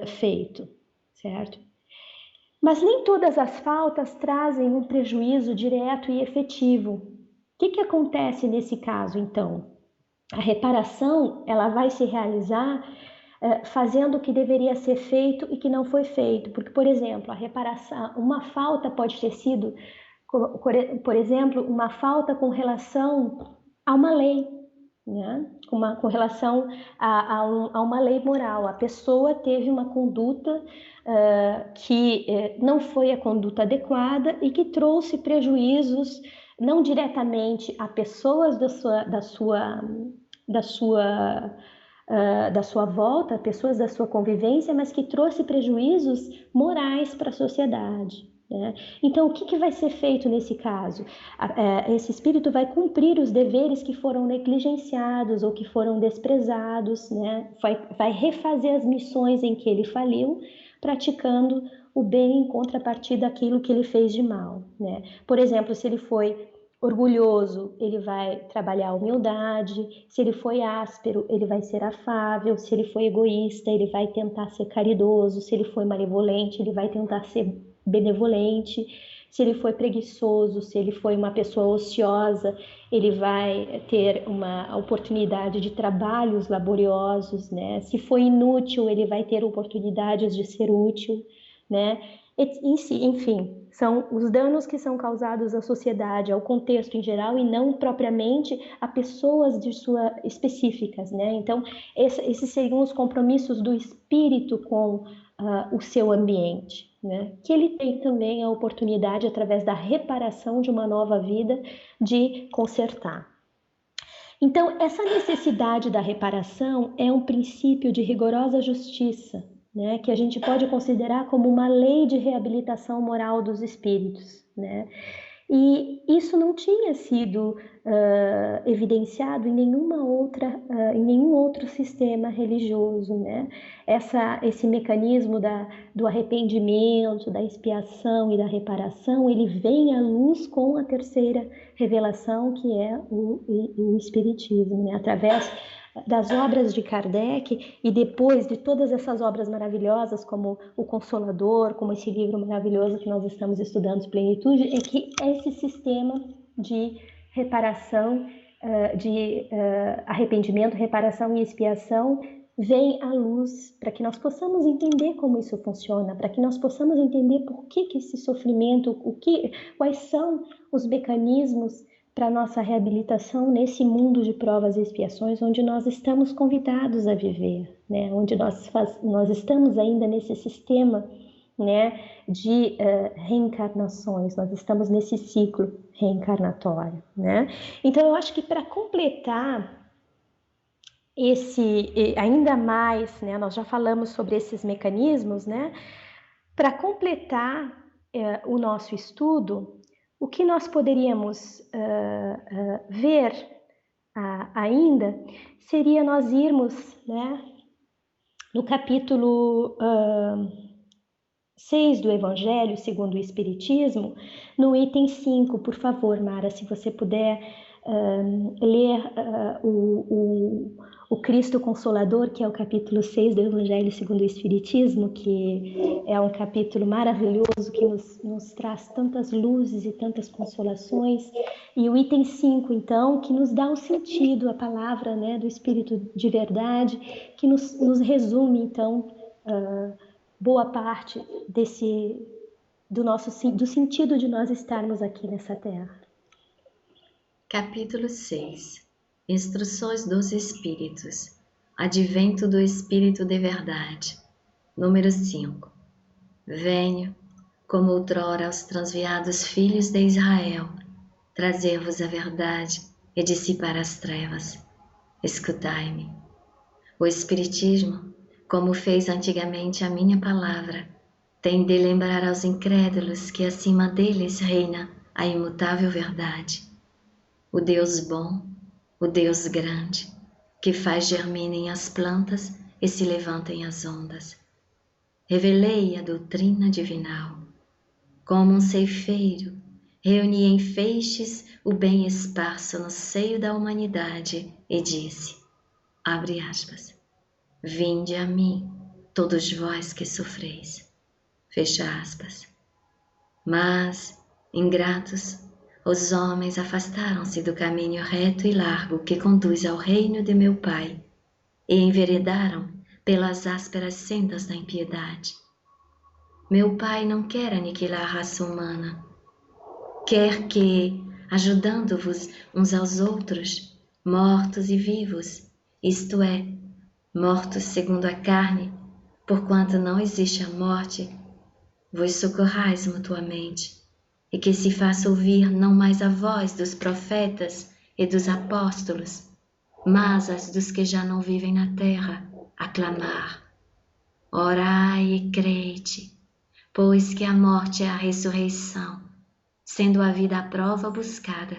feito, certo? Mas nem todas as faltas trazem um prejuízo direto e efetivo. O que acontece nesse caso, então? A reparação, ela vai se realizar fazendo o que deveria ser feito e que não foi feito. Porque, por exemplo, a reparação, uma falta pode ter sido, por exemplo, uma falta com relação a uma lei, né? Com relação a uma lei moral. A pessoa teve uma conduta que não foi a conduta adequada e que trouxe prejuízos, não diretamente a pessoas da sua volta, pessoas da sua convivência, mas que trouxe prejuízos morais para a sociedade, né? Então, o que vai ser feito nesse caso? Esse espírito vai cumprir os deveres que foram negligenciados ou que foram desprezados, né? Vai refazer as missões em que ele faliu, praticando o bem em contrapartida daquilo que ele fez de mal, né? Por exemplo, se ele foi orgulhoso, ele vai trabalhar a humildade. Se ele foi áspero, ele vai ser afável. Se ele foi egoísta, ele vai tentar ser caridoso. Se ele foi malevolente, ele vai tentar ser benevolente. Se ele foi preguiçoso, se ele foi uma pessoa ociosa, ele vai ter uma oportunidade de trabalhos laboriosos, né? Se foi inútil, ele vai ter oportunidades de ser útil, né? Enfim, são os danos que são causados à sociedade, ao contexto em geral, e não propriamente a pessoas específicas, né? Então, esses seriam os compromissos do espírito com o seu ambiente, né? Que ele tem também a oportunidade, através da reparação de uma nova vida, de consertar. Então, essa necessidade da reparação é um princípio de rigorosa justiça, né, que a gente pode considerar como uma lei de reabilitação moral dos espíritos, né? E isso não tinha sido evidenciado em em nenhum outro sistema religioso, né? Esse mecanismo do arrependimento, da expiação e da reparação, ele vem à luz com a terceira revelação, que é o Espiritismo, né? Através das obras de Kardec e depois de todas essas obras maravilhosas, como o Consolador, como esse livro maravilhoso que nós estamos estudando, Plenitude, é que esse sistema de reparação, de arrependimento, reparação e expiação vem à luz para que nós possamos entender como isso funciona, para que nós possamos entender por que esse sofrimento, quais são os mecanismos para a nossa reabilitação nesse mundo de provas e expiações onde nós estamos convidados a viver, né? Onde nós estamos ainda nesse sistema, né, de reencarnações, nós estamos nesse ciclo reencarnatório, né? Então, eu acho que para completar ainda mais, né, nós já falamos sobre esses mecanismos, né? Para completar o nosso estudo, o que nós poderíamos ver ainda seria nós irmos, né, no capítulo 6 do Evangelho segundo o Espiritismo, no item 5, por favor, Mara, se você puder ler o o Cristo Consolador, que é o capítulo 6 do Evangelho segundo o Espiritismo, que é um capítulo maravilhoso que nos traz tantas luzes e tantas consolações. E o item 5, então, que nos dá o sentido, a palavra, né, do Espírito de verdade, que nos resume, então, boa parte do sentido de nós estarmos aqui nessa terra. Capítulo 6. Instruções dos Espíritos. Advento do Espírito de Verdade. Número 5. Venho, como outrora aos transviados filhos de Israel, trazer-vos a verdade e dissipar as trevas. Escutai-me. O Espiritismo, como fez antigamente a minha palavra, tem de lembrar aos incrédulos que acima deles reina a imutável verdade. O Deus bom, o Deus grande, que faz germinem as plantas e se levantem as ondas. Revelei a doutrina divinal. Como um ceifeiro, reuni em feixes o bem esparso no seio da humanidade e disse, abre aspas, vinde a mim, todos vós que sofreis, fecha aspas. Mas, ingratos, os homens afastaram-se do caminho reto e largo que conduz ao reino de meu Pai e enveredaram pelas ásperas sendas da impiedade. Meu Pai não quer aniquilar a raça humana. Quer que, ajudando-vos uns aos outros, mortos e vivos, isto é, mortos segundo a carne, porquanto não existe a morte, vos socorrais mutuamente, e que se faça ouvir não mais a voz dos profetas e dos apóstolos, mas as dos que já não vivem na terra, a clamar. Orai e crede, pois que a morte é a ressurreição, sendo a vida a prova buscada,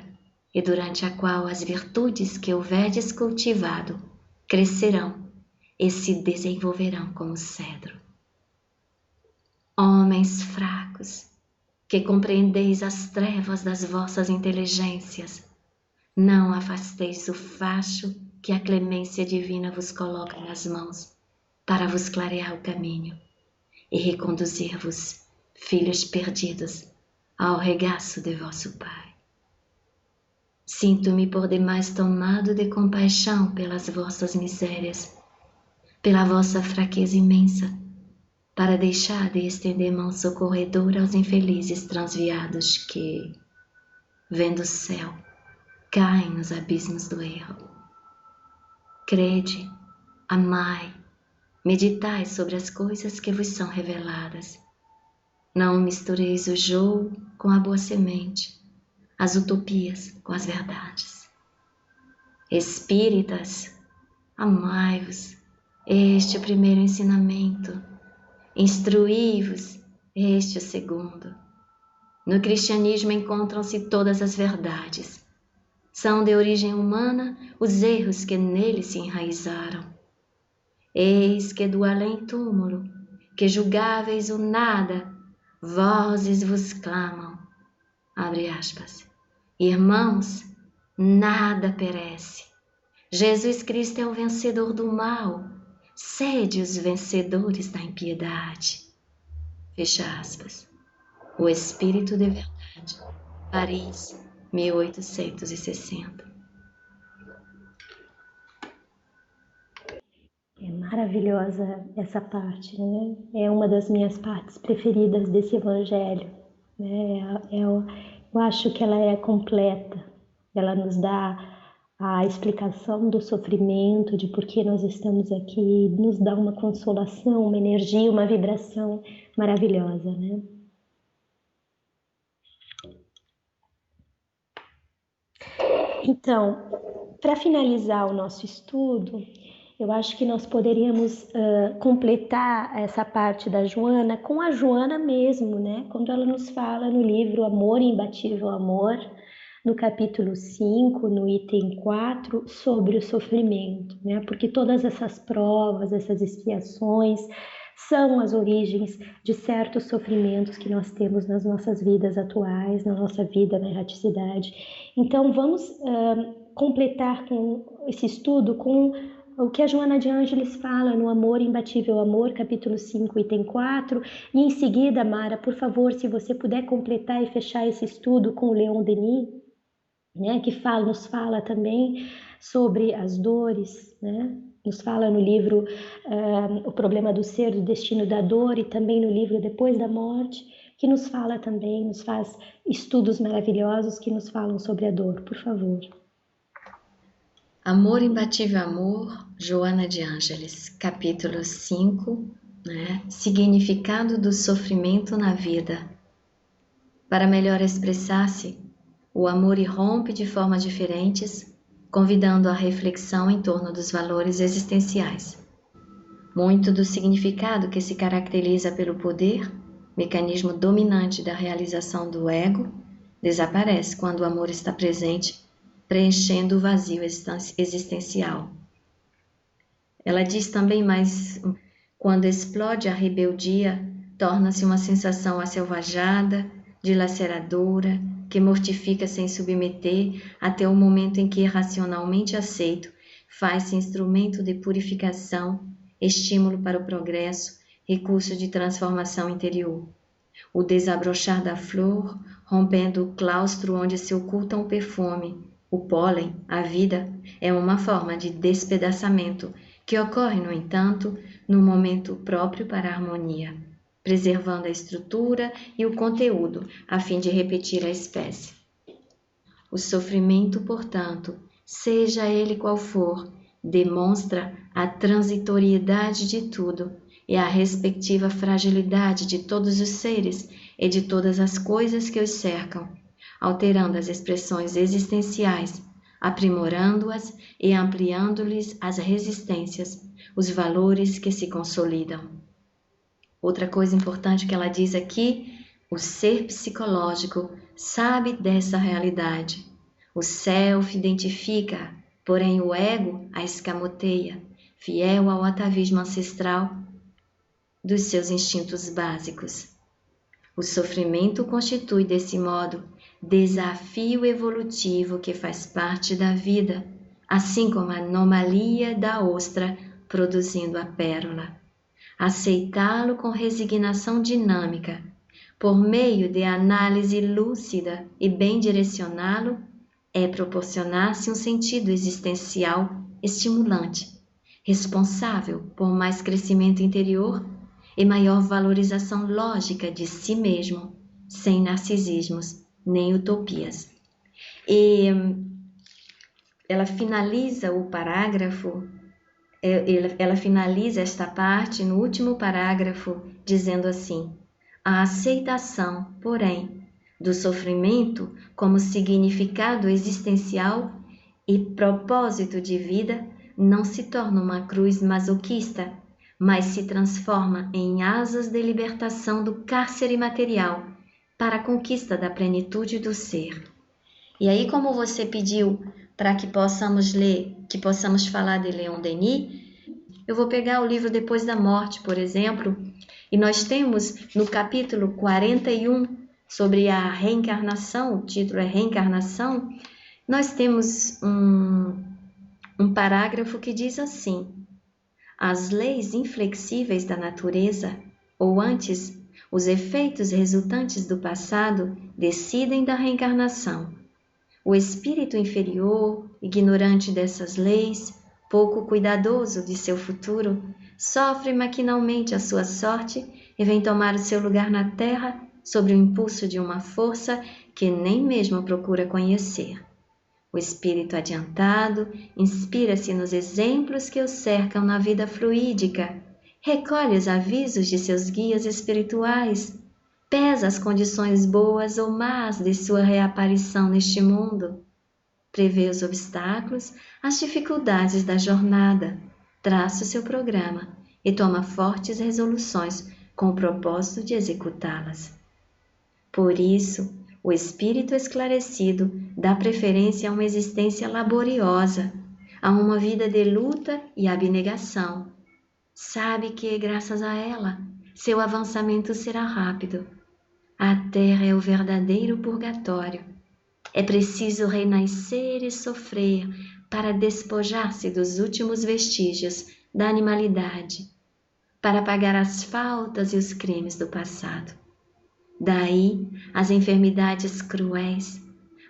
e durante a qual as virtudes que houverdes cultivado crescerão e se desenvolverão como cedro. Homens fracos, que compreendeis as trevas das vossas inteligências, não afasteis o facho que a clemência divina vos coloca nas mãos, para vos clarear o caminho e reconduzir-vos, filhos perdidos, ao regaço de vosso Pai. Sinto-me por demais tomado de compaixão pelas vossas misérias, pela vossa fraqueza imensa, para deixar de estender mão socorredora aos infelizes transviados que, vendo o céu, caem nos abismos do erro. Crede, amai, meditai sobre as coisas que vos são reveladas. Não mistureis o joio com a boa semente, as utopias com as verdades. Espíritas, amai-vos, este é o primeiro ensinamento. Instruí-vos, este é o segundo. No cristianismo encontram-se todas as verdades. São de origem humana os erros que nele se enraizaram. Eis que do além-túmulo, que julgáveis o nada, vozes vos clamam. Abre aspas. Irmãos, nada perece. Jesus Cristo é o vencedor do mal. Sede os vencedores da impiedade. Fecha aspas. O Espírito de Verdade. Paris, 1860. É maravilhosa essa parte, né? É uma das minhas partes preferidas desse evangelho, né? Eu acho que ela é completa. Ela nos dá a explicação do sofrimento, de por que nós estamos aqui, nos dá uma consolação, uma energia, uma vibração maravilhosa, né? Então, para finalizar o nosso estudo, eu acho que nós poderíamos completar essa parte da Joana com a Joana mesmo, né? Quando ela nos fala no livro Amor, Imbatível Amor, no capítulo 5, no item 4, sobre o sofrimento, né? Porque todas essas provas, essas expiações, são as origens de certos sofrimentos que nós temos nas nossas vidas atuais, na nossa vida na erraticidade. Então, vamos completar com esse estudo com o que a Joana de Ângeles fala no Amor, Imbatível Amor, capítulo 5, item 4. E em seguida, Mara, por favor, se você puder completar e fechar esse estudo com o Leon Denis, né, que nos fala também sobre as dores, né? Nos fala no livro O Problema do Ser, do Destino da Dor, e também no livro Depois da Morte, que nos fala também, nos faz estudos maravilhosos que nos falam sobre a dor, por favor. Amor, Imbatível Amor, Joana de Ângeles, capítulo 5, né? Significado do sofrimento na vida. Para melhor expressar-se, o amor irrompe de formas diferentes, convidando a reflexão em torno dos valores existenciais. Muito do significado que se caracteriza pelo poder, mecanismo dominante da realização do ego, desaparece quando o amor está presente, preenchendo o vazio existencial. Ela diz também mais, quando explode a rebeldia, torna-se uma sensação aselvajada, dilaceradora, que mortifica sem submeter, até o momento em que irracionalmente aceito, faz-se instrumento de purificação, estímulo para o progresso, recurso de transformação interior. O desabrochar da flor, rompendo o claustro onde se oculta um perfume, o pólen, a vida, é uma forma de despedaçamento que ocorre, no entanto, no momento próprio para a harmonia, preservando a estrutura e o conteúdo, a fim de repetir a espécie. O sofrimento, portanto, seja ele qual for, demonstra a transitoriedade de tudo e a respectiva fragilidade de todos os seres e de todas as coisas que os cercam, alterando as expressões existenciais, aprimorando-as e ampliando-lhes as resistências, os valores que se consolidam. Outra coisa importante que ela diz aqui, o ser psicológico sabe dessa realidade. O self identifica, porém o ego a escamoteia, fiel ao atavismo ancestral dos seus instintos básicos. O sofrimento constitui, desse modo, desafio evolutivo que faz parte da vida, assim como a anomalia da ostra produzindo a pérola. Aceitá-lo com resignação dinâmica, por meio de análise lúcida e bem direcioná-lo, é proporcionar-se um sentido existencial estimulante, responsável por mais crescimento interior e maior valorização lógica de si mesmo, sem narcisismos nem utopias. E ela finaliza o parágrafo, ela finaliza esta parte no último parágrafo dizendo assim: a aceitação, porém, do sofrimento como significado existencial e propósito de vida não se torna uma cruz masoquista, mas se transforma em asas de libertação do cárcere material para a conquista da plenitude do ser. E aí, como você pediu para que possamos ler, que possamos falar de Leon Denis, eu vou pegar o livro Depois da Morte, por exemplo, e nós temos no capítulo 41 sobre a reencarnação, o título é Reencarnação, nós temos um parágrafo que diz assim: as leis inflexíveis da natureza, ou antes, os efeitos resultantes do passado, decidem da reencarnação. O espírito inferior, ignorante dessas leis, pouco cuidadoso de seu futuro, sofre maquinalmente a sua sorte e vem tomar o seu lugar na terra sob o impulso de uma força que nem mesmo procura conhecer. O espírito adiantado inspira-se nos exemplos que o cercam na vida fluídica, recolhe os avisos de seus guias espirituais, pesa as condições boas ou más de sua reaparição neste mundo, prevê os obstáculos, as dificuldades da jornada, traça o seu programa e toma fortes resoluções com o propósito de executá-las. Por isso, o espírito esclarecido dá preferência a uma existência laboriosa, a uma vida de luta e abnegação. Sabe que, graças a ela, seu avançamento será rápido. A terra é o verdadeiro purgatório. É preciso renascer e sofrer para despojar-se dos últimos vestígios da animalidade, para pagar as faltas e os crimes do passado. Daí as enfermidades cruéis,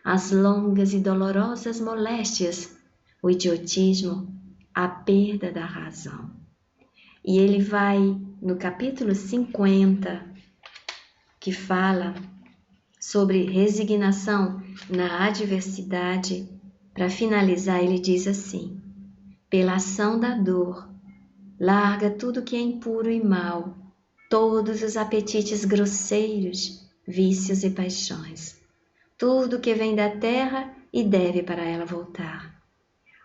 as longas e dolorosas moléstias, o idiotismo, a perda da razão. E ele vai no capítulo 50, que fala sobre resignação na adversidade. Para finalizar, ele diz assim: pela ação da dor, larga tudo que é impuro e mau, todos os apetites grosseiros, vícios e paixões, tudo que vem da terra e deve para ela voltar.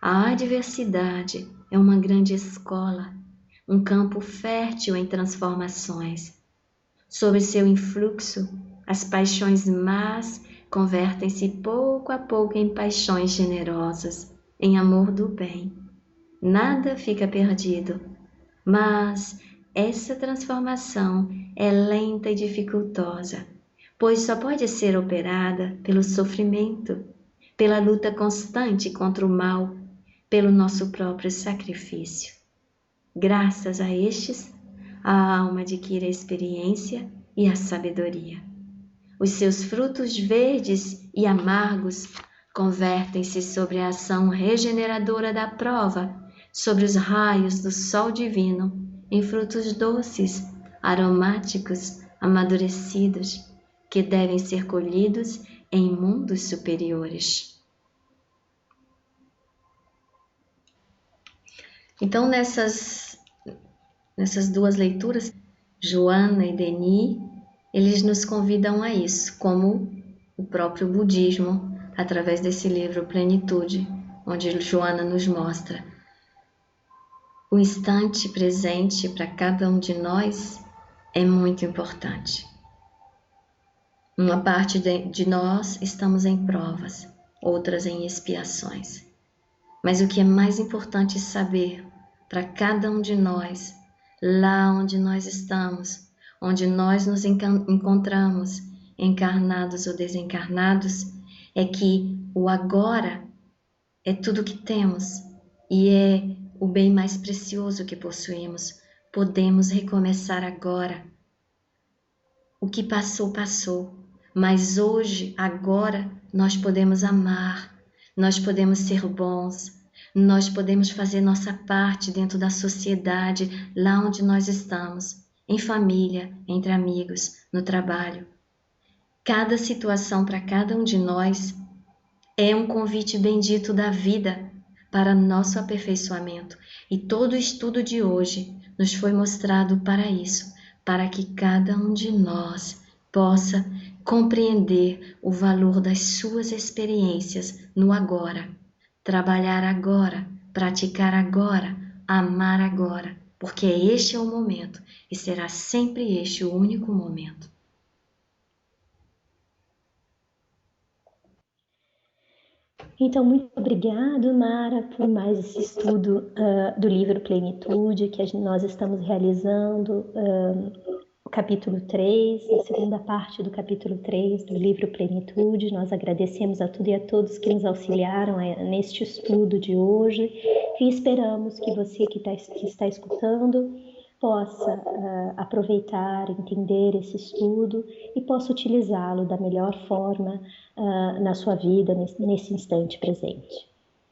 A adversidade é uma grande escola, um campo fértil em transformações. Sob seu influxo, as paixões más convertem-se pouco a pouco em paixões generosas, em amor do bem. Nada fica perdido, mas essa transformação é lenta e dificultosa, pois só pode ser operada pelo sofrimento, pela luta constante contra o mal, pelo nosso próprio sacrifício. Graças a estes, a alma adquire a experiência e a sabedoria. Os seus frutos verdes e amargos convertem-se sobre a ação regeneradora da prova, sobre os raios do sol divino, em frutos doces, aromáticos, amadurecidos, que devem ser colhidos em mundos superiores. Então, nessas duas leituras, Joana e Denis, eles nos convidam a isso, como o próprio budismo, através desse livro Plenitude, onde Joana nos mostra o instante presente para cada um de nós é muito importante. Uma parte de nós estamos em provas, outras em expiações. Mas o que é mais importante saber para cada um de nós, lá onde nós estamos, onde nós nos encontramos, encarnados ou desencarnados, é que o agora é tudo que temos e é o bem mais precioso que possuímos. Podemos recomeçar agora. O que passou, passou, mas hoje, agora, nós podemos amar, nós podemos ser bons, nós podemos fazer nossa parte dentro da sociedade, lá onde nós estamos, em família, entre amigos, no trabalho. Cada situação para cada um de nós é um convite bendito da vida para nosso aperfeiçoamento. E todo o estudo de hoje nos foi mostrado para isso, para que cada um de nós possa compreender o valor das suas experiências no agora, trabalhar agora, praticar agora, amar agora, porque este é o momento e será sempre este o único momento. Então, muito obrigado, Mara, por mais esse estudo do livro Plenitude que nós estamos realizando, o capítulo 3, a segunda parte do capítulo 3 do livro Plenitude. Nós agradecemos a tudo e a todos que nos auxiliaram neste estudo de hoje e esperamos que você que está escutando possa aproveitar, entender esse estudo e possa utilizá-lo da melhor forma na sua vida, nesse instante presente.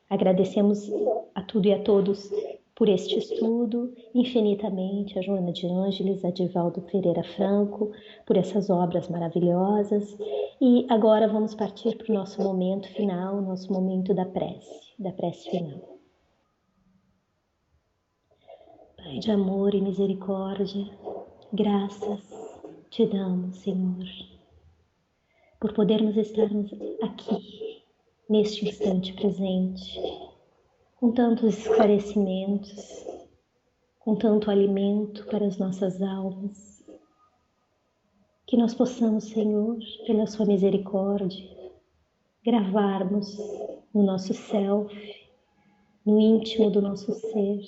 Agradecemos a tudo e a todos por este estudo, infinitamente a Joana de Ângeles, a Divaldo Pereira Franco, por essas obras maravilhosas. E agora vamos partir para o nosso momento final, nosso momento da prece final. Pai de amor e misericórdia, graças te damos, Senhor, por podermos estarmos aqui, neste instante presente, com tantos esclarecimentos, com tanto alimento para as nossas almas, que nós possamos, Senhor, pela sua misericórdia, gravarmos no nosso self, no íntimo do nosso ser,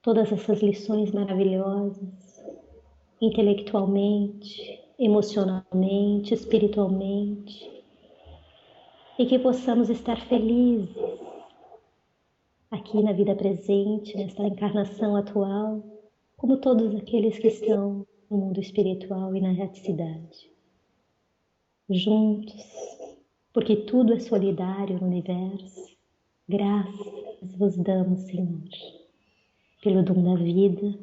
todas essas lições maravilhosas, intelectualmente, emocionalmente, espiritualmente, e que possamos estar felizes aqui na vida presente, nesta encarnação atual, como todos aqueles que estão no mundo espiritual e na reticidade. Juntos, porque tudo é solidário no universo, graças vos damos, Senhor, pelo dom da vida,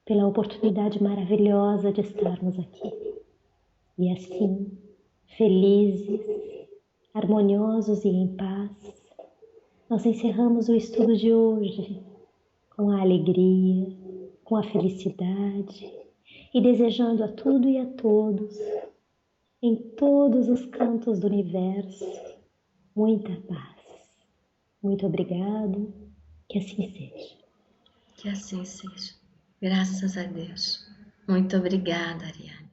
pela oportunidade maravilhosa de estarmos aqui. E assim, felizes, harmoniosos e em paz, nós encerramos o estudo de hoje com a alegria, com a felicidade e desejando a tudo e a todos, em todos os cantos do universo, muita paz. Muito obrigado, que assim seja. Que assim seja. Graças a Deus. Muito obrigada, Ariane.